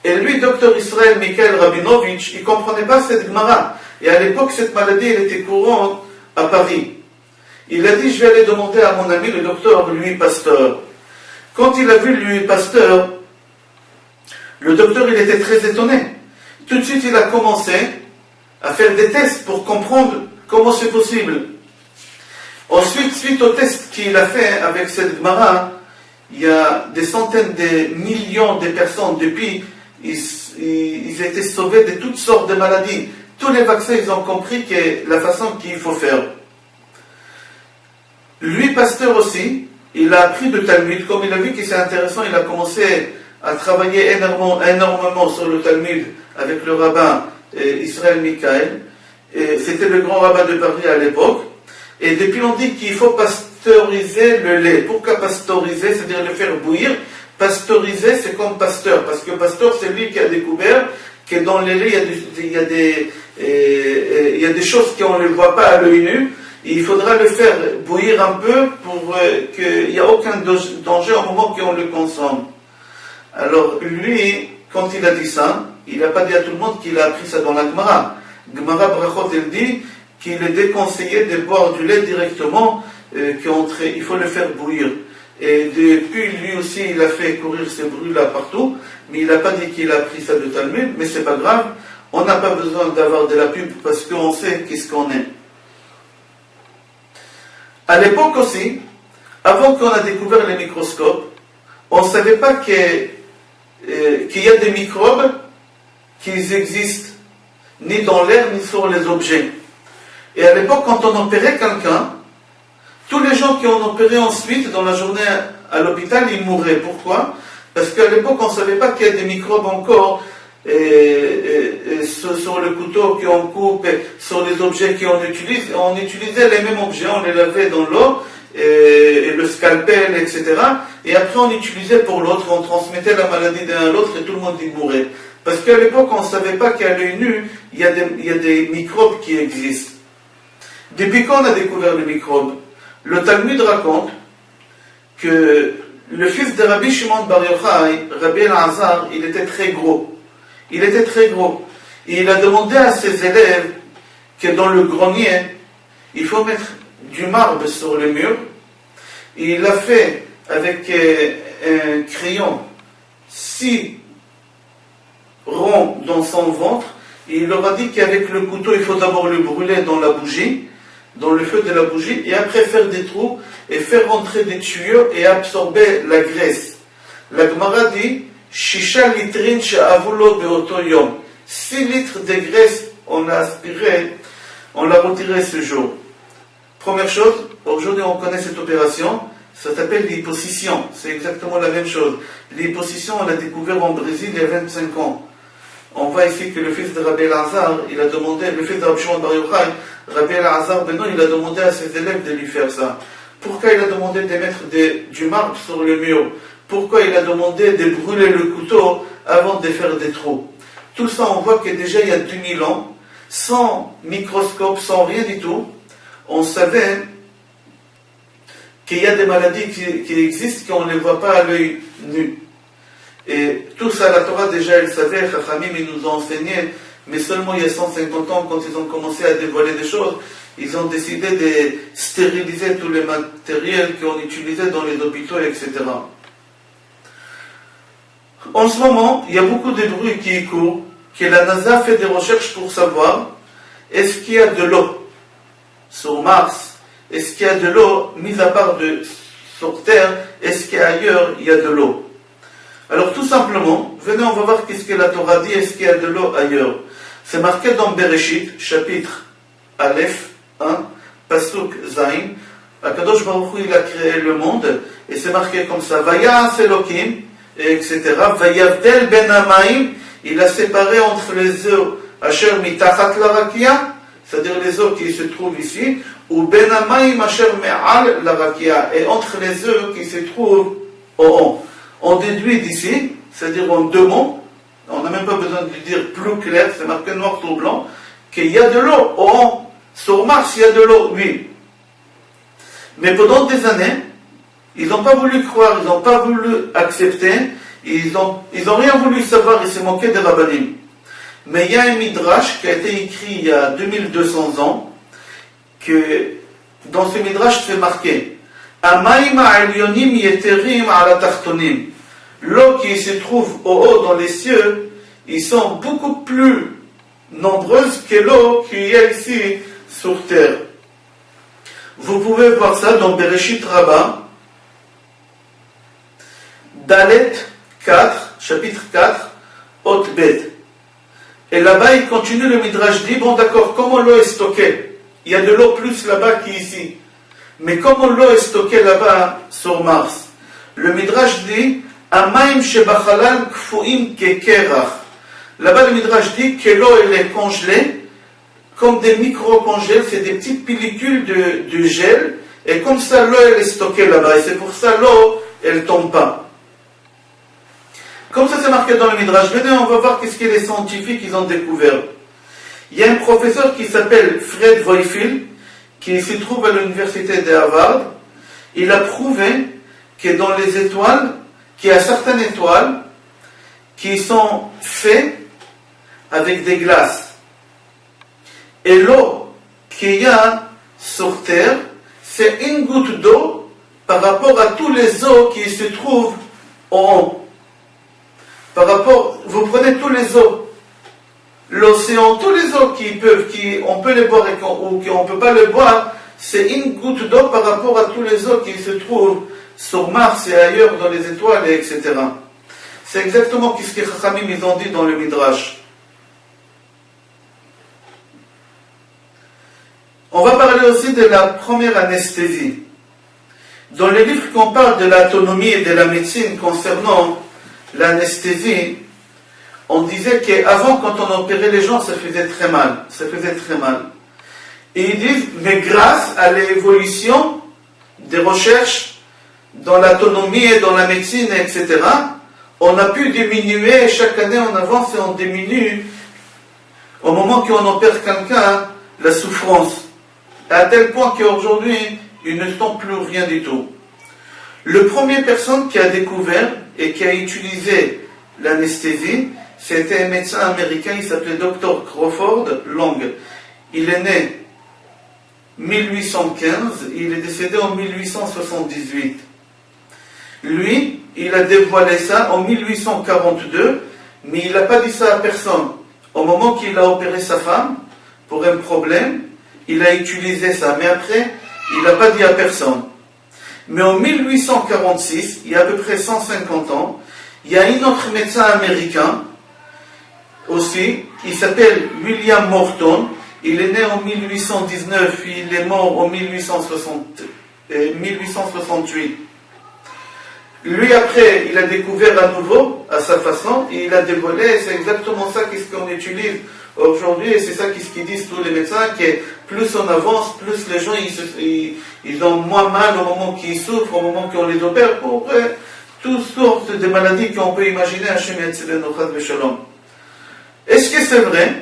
Et lui, Dr Israël Mikhaël Rabinovitch, il ne comprenait pas cette Gemara. Et à l'époque, cette maladie, elle était courante à Paris. Il a dit, je vais aller demander à mon ami, le docteur Louis Pasteur. Quand il a vu Louis Pasteur, le docteur, il était très étonné. Tout de suite, il a commencé à faire des tests pour comprendre comment c'est possible. Ensuite, suite aux tests qu'il a fait avec cette Gemara, il y a des centaines de millions de personnes depuis, ils étaient sauvés de toutes sortes de maladies. Tous les vaccins, ils ont compris que la façon qu'il faut faire. Lui, Pasteur aussi, il a appris le Talmud. Comme il a vu que c'est intéressant, il a commencé à travailler énormément sur le Talmud avec le rabbin Israël Mikhaël. C'était le grand rabbin de Paris à l'époque. Et depuis, on dit qu'il faut pasteuriser le lait. Pourquoi pasteuriser? C'est-à-dire le faire bouillir. Pasteuriser, c'est comme Pasteur. Parce que Pasteur, c'est lui qui a découvert que dans le lait, il y a des choses qu'on ne voit pas à l'œil nu. Il faudra le faire bouillir un peu pour qu'il n'y ait aucun danger au moment qu'on le consomme. Alors lui, quand il a dit ça, il n'a pas dit à tout le monde qu'il a appris ça dans la Gemara. Gemara Brachot, elle dit qu'il est déconseillé de boire du lait directement, il faut le faire bouillir. Et depuis, lui aussi, il a fait courir ces bruits-là partout, mais il n'a pas dit qu'il a appris ça de Talmud, mais c'est pas grave, on n'a pas besoin d'avoir de la pub parce qu'on sait qu'est-ce qu'on est. À l'époque aussi, avant qu'on a découvert les microscopes, on ne savait pas qu'il y a des microbes qui existent ni dans l'air ni sur les objets. Et à l'époque, quand on opérait quelqu'un, tous les gens qui ont opéré ensuite dans la journée à l'hôpital, ils mouraient. Pourquoi? Parce qu'à l'époque, on ne savait pas qu'il y a des microbes encore sur le couteau qu'on coupe, sur les objets qu'on utilise, on utilisait les mêmes objets, on les lavait dans l'eau, et le scalpel, etc. Et après on utilisait pour l'autre, on transmettait la maladie d'un à l'autre et tout le monde y mourait. Parce qu'à l'époque on ne savait pas qu'à l'œil nu, il y a des microbes qui existent. Depuis quand on a découvert les microbes? Le Talmud raconte que le fils de Rabbi Shimon Bar Yochai, Rabbi El-Azar, il était très gros. Il était très gros. Et il a demandé à ses élèves que dans le grenier, il faut mettre du marbre sur le mur. Et il l'a fait avec un crayon si rond dans son ventre. Et il leur a dit qu'avec le couteau, il faut d'abord le brûler dans la bougie, dans le feu de la bougie, et après faire des trous et faire rentrer des tuyaux et absorber la graisse. La Gemara dit Shisha litrin she'avulo beoto yom. 6 litres de graisse on a aspiré, on l'a retiré ce jour. Première chose, aujourd'hui on connaît cette opération, ça s'appelle l'hyposition. C'est exactement la même chose. L'hyposition, on l'a découvert en Brésil il y a 25 ans. On voit ici que le fils de Rabbi El-Azar, il a demandé, le fils de Rabbi Shimon Bar Yochai, Rabbi El-Azar, ben non, il a demandé à ses élèves de lui faire ça. Pourquoi il a demandé de mettre du marbre sur le mur? Pourquoi il a demandé de brûler le couteau avant de faire des trous? Tout ça, on voit que déjà il y a 2000 ans, sans microscope, sans rien du tout, on savait qu'il y a des maladies qui existent, qu'on ne les voit pas à l'œil nu. Et tout ça, la Torah déjà, elle savait, Chachamim, ils nous ont enseigné, mais seulement il y a 150 ans, quand ils ont commencé à dévoiler des choses, ils ont décidé de stériliser tous les matériels qu'on utilisait dans les hôpitaux, etc. En ce moment, il y a beaucoup de bruit qui court, que la NASA fait des recherches pour savoir est-ce qu'il y a de l'eau sur Mars, est-ce qu'il y a de l'eau, mis à part sur Terre, est-ce qu'ailleurs il y a de l'eau? Alors tout simplement, venez, on va voir qu'est-ce que la Torah dit, est-ce qu'il y a de l'eau ailleurs? C'est marqué dans Bereshit, chapitre Aleph 1, Pasuk Zain. Akadosh Baruch Hu, il a créé le monde, et c'est marqué comme ça, Vayas Elokim, etc. Vayavdel ben Amaim, il a séparé entre les eaux, Asher mitachat la rakia, c'est-à-dire les eaux qui se trouvent ici, ou ben Amaim Asher me'al la rakia, et entre les eaux qui se trouvent au haut. On déduit d'ici, c'est-à-dire en 2 mots, on n'a même pas besoin de le dire plus clair, c'est marqué noir sur blanc, qu'il y a de l'eau au haut. Sur Mars, il y a de l'eau, oui. Mais pendant des années, ils n'ont pas voulu croire, ils n'ont pas voulu accepter, ils n'ont rien voulu savoir, ils se moquaient des rabbanim. Mais il y a un midrash qui a été écrit il y a 2200 ans, que dans ce midrash c'est marqué Amaim ha'elyonim yeterim ala tachtonim. L'eau qui se trouve au haut dans les cieux, ils sont beaucoup plus nombreuses que l'eau qu'il y a ici sur terre. Vous pouvez voir ça dans Bereshit Rabbah, Dalet 4, chapitre 4, Hot Bet. Et là-bas, il continue, le Midrash dit, bon d'accord, comment l'eau est stockée? Il y a de l'eau plus là-bas qu'ici. Mais comment l'eau est stockée là-bas sur Mars? Le Midrash dit, Amaim shebachalal kfuim kekerach. Là-bas, le Midrash dit que l'eau, elle est congelée, comme des micro-congèles, c'est des petites pellicules de gel, et comme ça, l'eau, elle est stockée là-bas, et c'est pour ça, l'eau, elle ne tombe pas. Comme ça, c'est marqué dans le Midrash. Venez, on va voir qu'est-ce que les scientifiques, ils ont découvert. Il y a un professeur qui s'appelle Fred Voifil, qui se trouve à l'université de Harvard. Il a prouvé que dans les étoiles, qu'il y a certaines étoiles qui sont faites avec des glaces. Et l'eau qu'il y a sur Terre, c'est une goutte d'eau par rapport à tous les eaux qui se trouvent en haut. Par rapport, vous prenez tous les eaux, l'océan, tous les eaux on peut les boire ou qu'on ne peut pas les boire, c'est une goutte d'eau par rapport à tous les eaux qui se trouvent sur Mars et ailleurs dans les étoiles, etc. C'est exactement ce que Chachamim ils ont dit dans le Midrash. On va parler aussi de la première anesthésie. Dans les livres qu'on parle de l'anatomie et de la médecine concernant l'anesthésie, on disait qu'avant, quand on opérait les gens, ça faisait très mal. Ça faisait très mal. Et ils disent, mais grâce à l'évolution des recherches dans l'autonomie et dans la médecine, etc., on a pu diminuer, chaque année on avance et on diminue, au moment qu'on opère quelqu'un, la souffrance. À tel point qu'aujourd'hui, ils ne sentent plus rien du tout. Le premier personne qui a découvert et qui a utilisé l'anesthésie, c'était un médecin américain, il s'appelait Dr. Crawford Long. Il est né 1815, il est décédé en 1878. Lui, il a dévoilé ça en 1842, mais il n'a pas dit ça à personne. Au moment qu'il a opéré sa femme, pour un problème, il a utilisé ça, mais après, il n'a pas dit à personne. Mais en 1846, il y a à peu près 150 ans, il y a un autre médecin américain, aussi, il s'appelle William Morton, il est né en 1819, il est mort en 1868. Lui, après, il a découvert à nouveau, à sa façon, et il a dévoilé, c'est exactement ça qu'est-ce qu'on utilise aujourd'hui, et c'est ça qu'est-ce qu'ils disent tous les médecins, que plus on avance, plus les gens, ils ont moins mal au moment qu'ils souffrent, au moment qu'on les opère, pour toutes sortes de maladies qu'on peut imaginer à Hashem Yatzilenu Chas v'Shalom. Est-ce que c'est vrai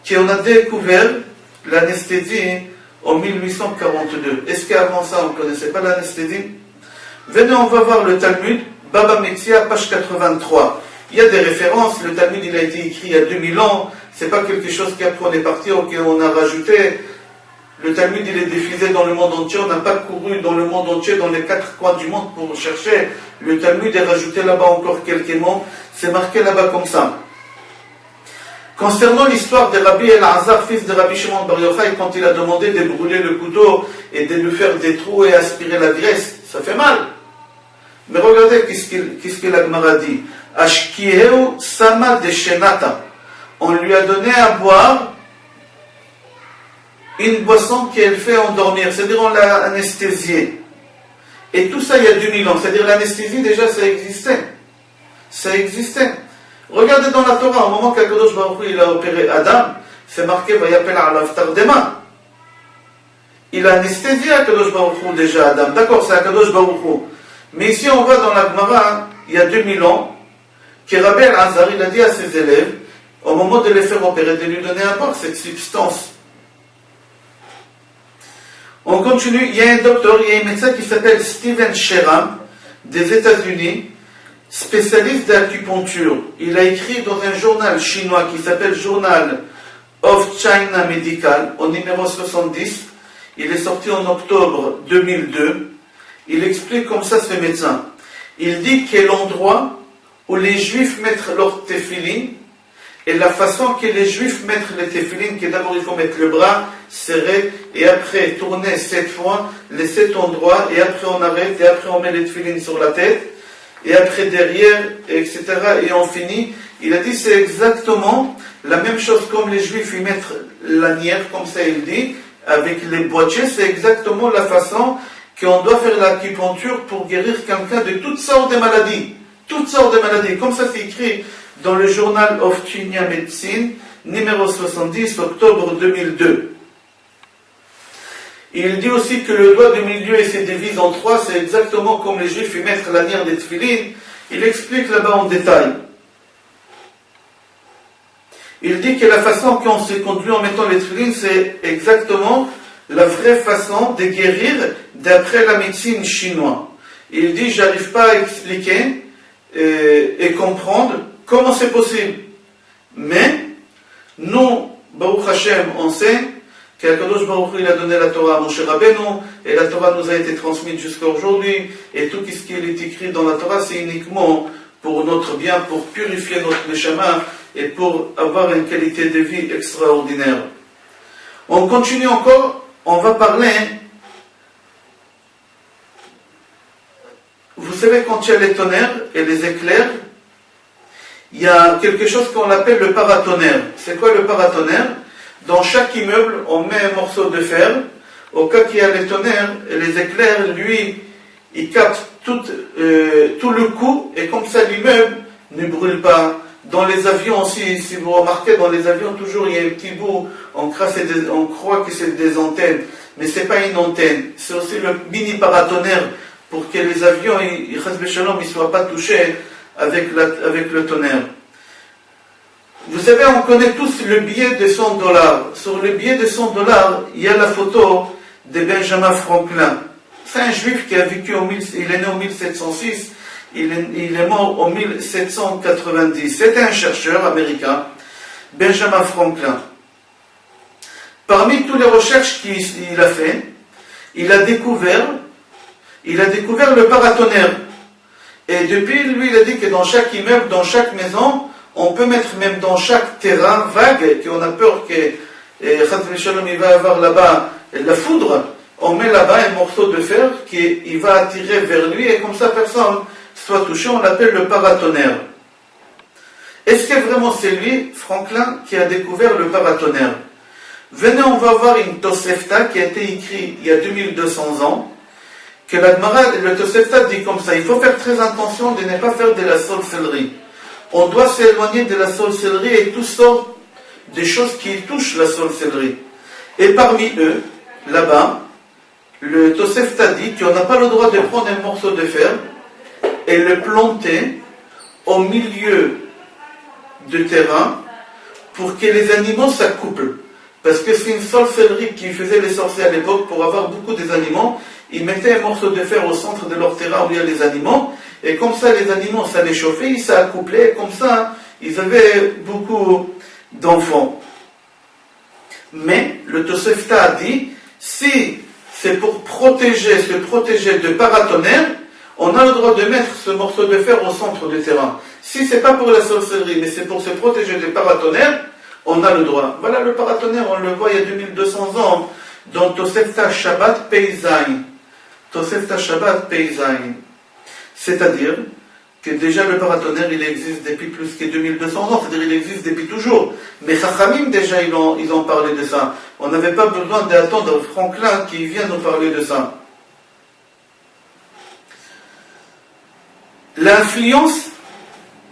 qu'on a découvert l'anesthésie en 1842? Est-ce qu'avant ça, on ne connaissait pas l'anesthésie? Venez, on va voir le Talmud, Baba Metzia, page 83. Il y a des références, le Talmud il a été écrit il y a 2000 ans, c'est pas quelque chose qu'après on est parti ou qu'on a rajouté. Le Talmud il est diffusé dans le monde entier, on n'a pas couru dans le monde entier, dans les 4 coins du monde pour chercher. Le Talmud est rajouté là-bas encore quelques mots, c'est marqué là-bas comme ça. Concernant l'histoire de Rabbi El-Azar, fils de Rabbi Shimon Bar Yochai, quand il a demandé de brûler le couteau et de lui faire des trous et aspirer la graisse, ça fait mal. Mais regardez qu'est-ce que la Gemara dit. Ashkieu sama de shenata. On lui a donné à boire une boisson qu'elle fait endormir, c'est-à-dire on l'a anesthésié. Et tout ça il y a 2000 ans, c'est-à-dire l'anesthésie déjà ça existait. Ça existait. Regardez dans la Torah, au moment qu'Akadosh Baruch Hu il a opéré Adam, c'est marqué Vayapel alav tardema. Il a anesthésié Akadosh Baruch Hu déjà Adam. D'accord, c'est Akadosh Baruch Hu. Mais ici on va dans la Gemara, il y a 2000 ans, que Rabbi El-Azar, il a dit à ses élèves, au moment de les faire opérer, de lui donner à boire cette substance. On continue, il y a un docteur, il y a un médecin qui s'appelle Steven Sheram, des États-Unis, spécialiste d'acupuncture. Il a écrit dans un journal chinois qui s'appelle Journal of China Medical, au numéro 70, il est sorti en octobre 2002, il explique comme ça ce médecin. Il dit que l'endroit où les juifs mettent leur téphilin, et la façon que les juifs mettent les téphilin, que d'abord il faut mettre le bras serré, et après tourner 7 fois, les 7 endroits, et après on arrête, et après on met les téphilin sur la tête, et après derrière, etc., et on finit. Il a dit c'est exactement la même chose comme les juifs ils mettent lanière, comme ça il dit, avec les boîtiers, c'est exactement la façon qu'on doit faire l'acupuncture pour guérir quelqu'un de toutes sortes de maladies. Toutes sortes de maladies. Comme ça c'est écrit dans le Journal of China Medicine, numéro 70, octobre 2002. Il dit aussi que le doigt du milieu et ses divisé en 3, c'est exactement comme les juifs y mettent la lanière des tefilines. Il explique là-bas en détail. Il dit que la façon qu'on s'est conduit en mettant les tefilines, c'est exactement la vraie façon de guérir d'après la médecine chinoise. Il dit, j'arrive pas à expliquer et comprendre comment c'est possible. Mais, nous, Baruch Hashem, on sait qu'Akadosh Baruch Hu, il a donné la Torah à Moshe Rabbeinu, et la Torah nous a été transmise jusqu'à aujourd'hui, et tout ce qui est écrit dans la Torah, c'est uniquement pour notre bien, pour purifier notre neshama, et pour avoir une qualité de vie extraordinaire. On continue encore, on va parler. Vous savez, quand il y a les tonnerres et les éclairs, il y a quelque chose qu'on appelle le paratonnerre. C'est quoi le paratonnerre? Dans chaque immeuble, on met un morceau de fer. Au cas qu'il y a les tonnerres et les éclairs, lui, il capte tout le coup, et comme ça l'immeuble ne brûle pas, Dans les avions aussi, si vous remarquez, dans les avions, toujours il y a un petit bout, on croit que c'est des antennes, mais c'est pas une antenne. C'est aussi le mini paratonnerre pour que les avions, ils ne soient pas touchés avec le tonnerre. Vous savez, on connaît tous le billet de $100. Sur le billet de $100, il y a la photo de Benjamin Franklin. C'est un juif qui a vécu il est né en 1706, il est mort en 1790. C'était un chercheur américain, Benjamin Franklin. Parmi toutes les recherches qu'il a fait, il a découvert le paratonnerre. Et depuis, lui, il a dit que dans chaque immeuble, dans chaque maison, on peut mettre même dans chaque terrain vague, qu'on a peur que il va avoir là-bas la foudre, on met là-bas un morceau de fer qui va attirer vers lui, et comme ça personne soit touché, on l'appelle le paratonnerre. Est-ce que vraiment c'est lui, Franklin, qui a découvert le paratonnerre? Venez, on va voir une Tosefta qui a été écrite il y a 2200 ans, que le Tosefta dit comme ça: il faut faire très attention de ne pas faire de la sorcellerie. On doit s'éloigner de la sorcellerie et toutes sortes de choses qui touchent la sorcellerie. Et parmi eux, là-bas, le Tosefta dit qu'on n'a pas le droit de prendre un morceau de fer et le planter au milieu de terrain pour que les animaux s'accouplent. Parce que c'est une sorcellerie qui faisait les sorciers à l'époque pour avoir beaucoup des animaux. Ils mettaient un morceau de fer au centre de leur terrain où il y a les animaux, et comme ça les animaux, ça les chauffait, ils s'accouplaient, et comme ça, ils avaient beaucoup d'enfants. Mais le Tosefta a dit, si c'est pour se protéger de paratonnerre, on a le droit de mettre ce morceau de fer au centre du terrain. Si c'est pas pour la sorcellerie, mais c'est pour se protéger des paratonnerres, on a le droit. Voilà le paratonnerre, on le voit il y a 2200 ans, dans Tosefta Shabbat Peizain. Tosefta Shabbat Peizain. C'est-à-dire que déjà le paratonnerre, il existe depuis plus que 2200 ans, c'est-à-dire il existe depuis toujours. Mais Chachamim, déjà, ils ont parlé de ça. On n'avait pas besoin d'attendre Franklin qui vient nous parler de ça. L'influence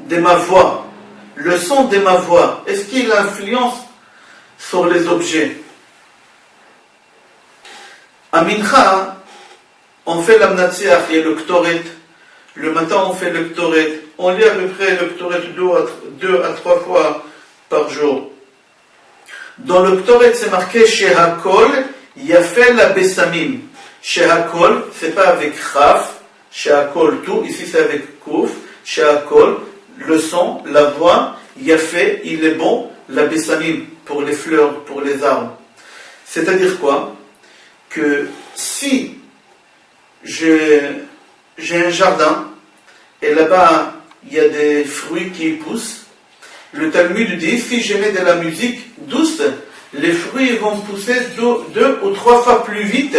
de ma voix, le son de ma voix, est-ce qu'il influence sur les objets? À Mincha, on fait l'amnatsiach et le ktoret. Le matin, on fait le ktoret. On lit à peu près le ktoret 2 à 3 fois par jour. Dans le ktoret, c'est marqué Shehakol Yafel Abesamim. Shehakol, c'est pas avec Chaf. Shehakol tout. Ici, c'est avec Kouf. Shehakol, le son, la voix. Yafé, il est bon. L'Abesamim, pour les fleurs, pour les arbres. C'est-à-dire quoi? Que si j'ai un jardin et là-bas il y a des fruits qui poussent, le Talmud dit, si je mets de la musique douce, les fruits vont pousser 2 ou 3 fois plus vite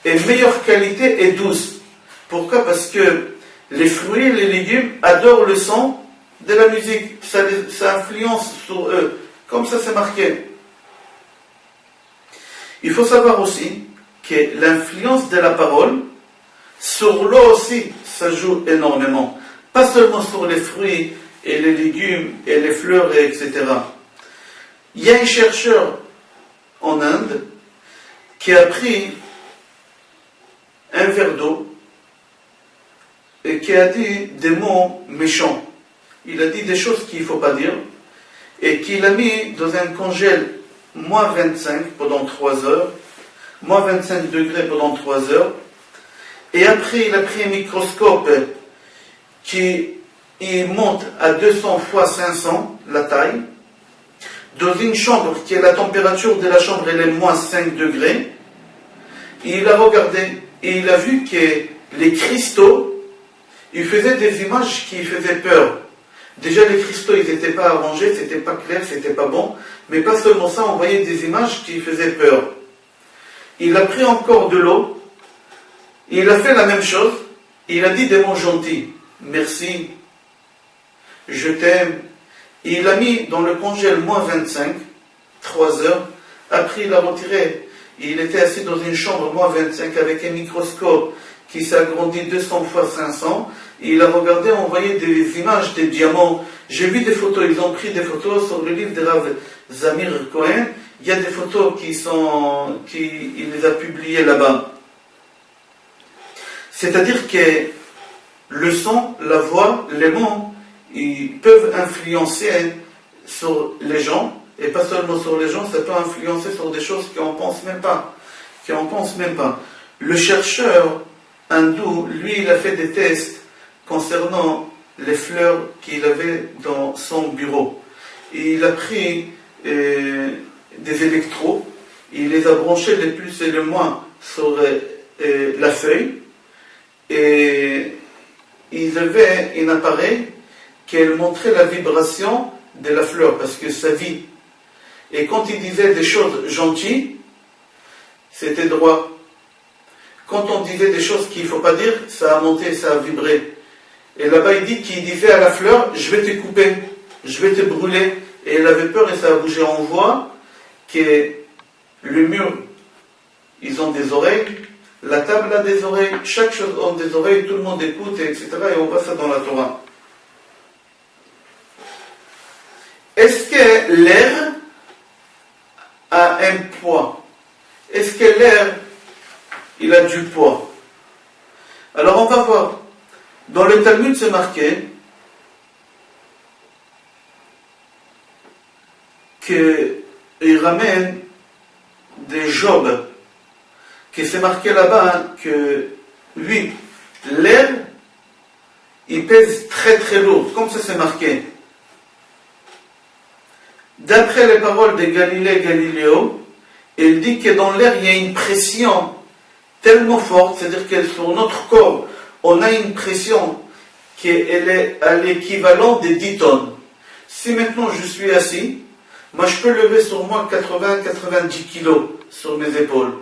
et meilleure qualité et douce. Pourquoi? Parce que les fruits et les légumes adorent le son de la musique, ça influence sur eux, comme ça c'est marqué. Il faut savoir aussi que l'influence de la parole sur l'eau aussi, ça joue énormément. Pas seulement sur les fruits et les légumes et les fleurs, etc. Il y a un chercheur en Inde qui a pris un verre d'eau et qui a dit des mots méchants. Il a dit des choses qu'il ne faut pas dire et qu'il a mis dans un congèle moins 25 pendant 3 heures, moins 25 degrés pendant 3 heures, et après il a pris un microscope qui monte à 200 fois 500 la taille, dans une chambre qui est la température de la chambre, elle est moins 5 degrés, et il a regardé, et il a vu que les cristaux, ils faisaient des images qui faisaient peur. Déjà les cristaux, ils n'étaient pas arrangés, c'était pas clair, c'était pas bon, mais pas seulement ça, on voyait des images qui faisaient peur. Il a pris encore de l'eau, il a fait la même chose, il a dit des mots gentils, merci, je t'aime, et il a mis dans le congèle moins 25, 3 heures, après il a retiré, il était assis dans une chambre moins 25 avec un microscope qui s'est agrandi 200 fois 500. Et il a regardé, on voyait des images des diamants. J'ai vu des photos, ils ont pris des photos sur le livre de Rav Zamir Cohen. Il y a des photos il les a publiées là-bas. C'est-à-dire que le son, la voix, les mots, ils peuvent influencer sur les gens, et pas seulement sur les gens, ça peut influencer sur des choses qu'on ne pense même pas. Le chercheur hindou, lui, il a fait des tests concernant les fleurs qu'il avait dans son bureau. Et il a pris des électrodes, il les a branchés les plus et les moins sur la feuille, et il avait un appareil qui montrait la vibration de la fleur, parce que ça vit. Et quand il disait des choses gentilles, c'était droit. Quand on disait des choses qu'il ne faut pas dire, ça a monté, ça a vibré. Et là-bas, il dit qu'il disait à la fleur, je vais te couper, je vais te brûler. Et elle avait peur et ça a bougé. On voit que le mur, ils ont des oreilles, la table a des oreilles, chaque chose a des oreilles, tout le monde écoute, etc. Et on voit ça dans la Torah. Est-ce que l'air a un poids? Est-ce que l'air, il a du poids? Alors on va voir. Dans le Talmud, c'est marqué qu'il ramène des Job, que c'est marqué là-bas que lui, l'air, il pèse très très lourd, comme ça c'est marqué. D'après les paroles de Galiléo, il dit que dans l'air, il y a une pression tellement forte, c'est-à-dire que sur notre corps, on a une pression qui est à l'équivalent des 10 tonnes. Si maintenant je suis assis, moi je peux lever sur moi 80-90 kilos sur mes épaules.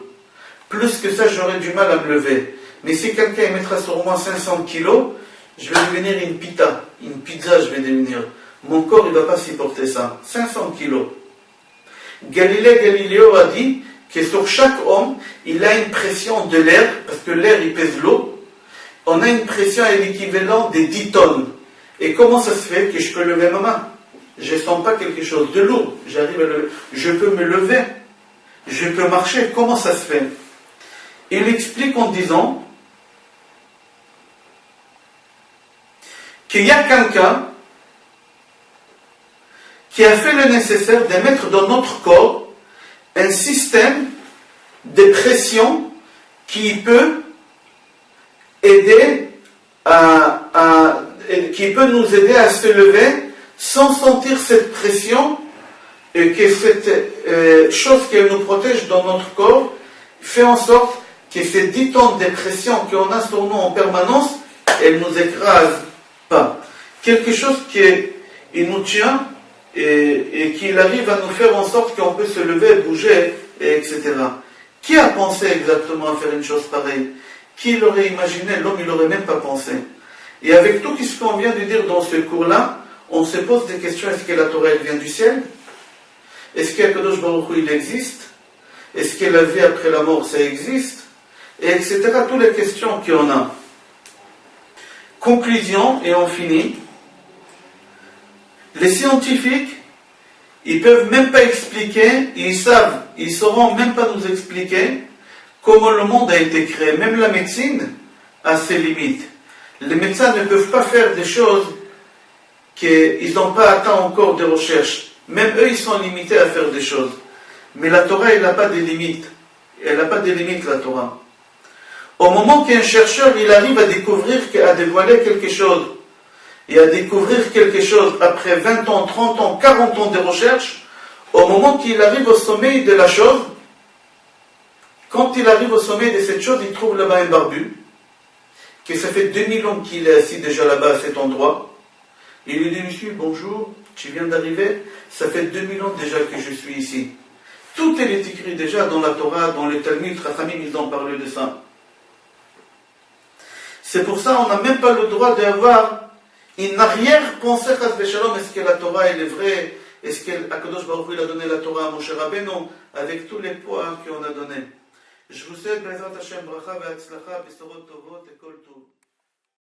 Plus que ça, j'aurais du mal à me lever. Mais si quelqu'un mettra sur moi 500 kilos, je vais devenir une pizza je vais devenir. Mon corps, il ne va pas supporter ça. 500 kilos. Galiléo a dit que sur chaque homme, il a une pression de l'air, parce que l'air, il pèse l'eau. On a une pression à l'équivalent des 10 tonnes. Et comment ça se fait que je peux lever ma main? Je ne sens pas quelque chose de lourd. J'arrive à lever. Je peux me lever. Je peux marcher. Comment ça se fait? Il explique en disant qu'il y a quelqu'un qui a fait le nécessaire de mettre dans notre corps un système de pression qui peut aider qui peut nous aider à se lever sans sentir cette pression, et que cette chose qui nous protège dans notre corps fait en sorte que ces 10 tonnes de pression qu'on a sur nous en permanence, elles ne nous écrasent pas. Quelque chose qui nous tient et qu'il arrive à nous faire en sorte qu'on peut se lever, bouger, etc. Qui a pensé exactement à faire une chose pareille? Qui l'aurait imaginé? L'homme, il n'aurait même pas pensé. Et avec tout ce qu'on vient de dire dans ce cours-là, on se pose des questions. Est-ce que la Torah, elle vient du ciel? Est-ce qu'Akadosh Baruch Hu, il existe? Est-ce que la vie après la mort, ça existe? Et etc. Toutes les questions qu'on a. Conclusion, et on finit. Les scientifiques, ils peuvent même pas expliquer, ils sauront même pas nous expliquer comment le monde a été créé. Même la médecine a ses limites. Les médecins ne peuvent pas faire des choses qu'ils n'ont pas atteint encore de recherche. Même eux, ils sont limités à faire des choses. Mais la Torah, elle n'a pas de limites. Elle n'a pas de limites, la Torah. Au moment qu'un chercheur, il arrive à découvrir, à dévoiler quelque chose, et à découvrir quelque chose après 20 ans, 30 ans, 40 ans de recherche, au moment qu'il arrive au sommet de la chose, quand il arrive au sommet de cette chose, il trouve là-bas un barbu, que ça fait 2000 ans qu'il est assis déjà là-bas à cet endroit. Il lui dit, monsieur, bonjour, tu viens d'arriver, ça fait 2000 ans déjà que je suis ici. Tout est écrit déjà dans la Torah, dans le Talmud, Chachamim, ils ont parlé de ça. C'est pour ça qu'on n'a même pas le droit d'avoir une arrière-pensée, est-ce que la Torah elle est vraie? Est-ce qu'Akadosh Baruch Hu a donné la Torah à Moshe Rabbeinu avec tous les poids qu'on a donnés? Je vous souhaite, Bezrat Hashem, bracha ve'atzlacha, besorot tovot et kol tov.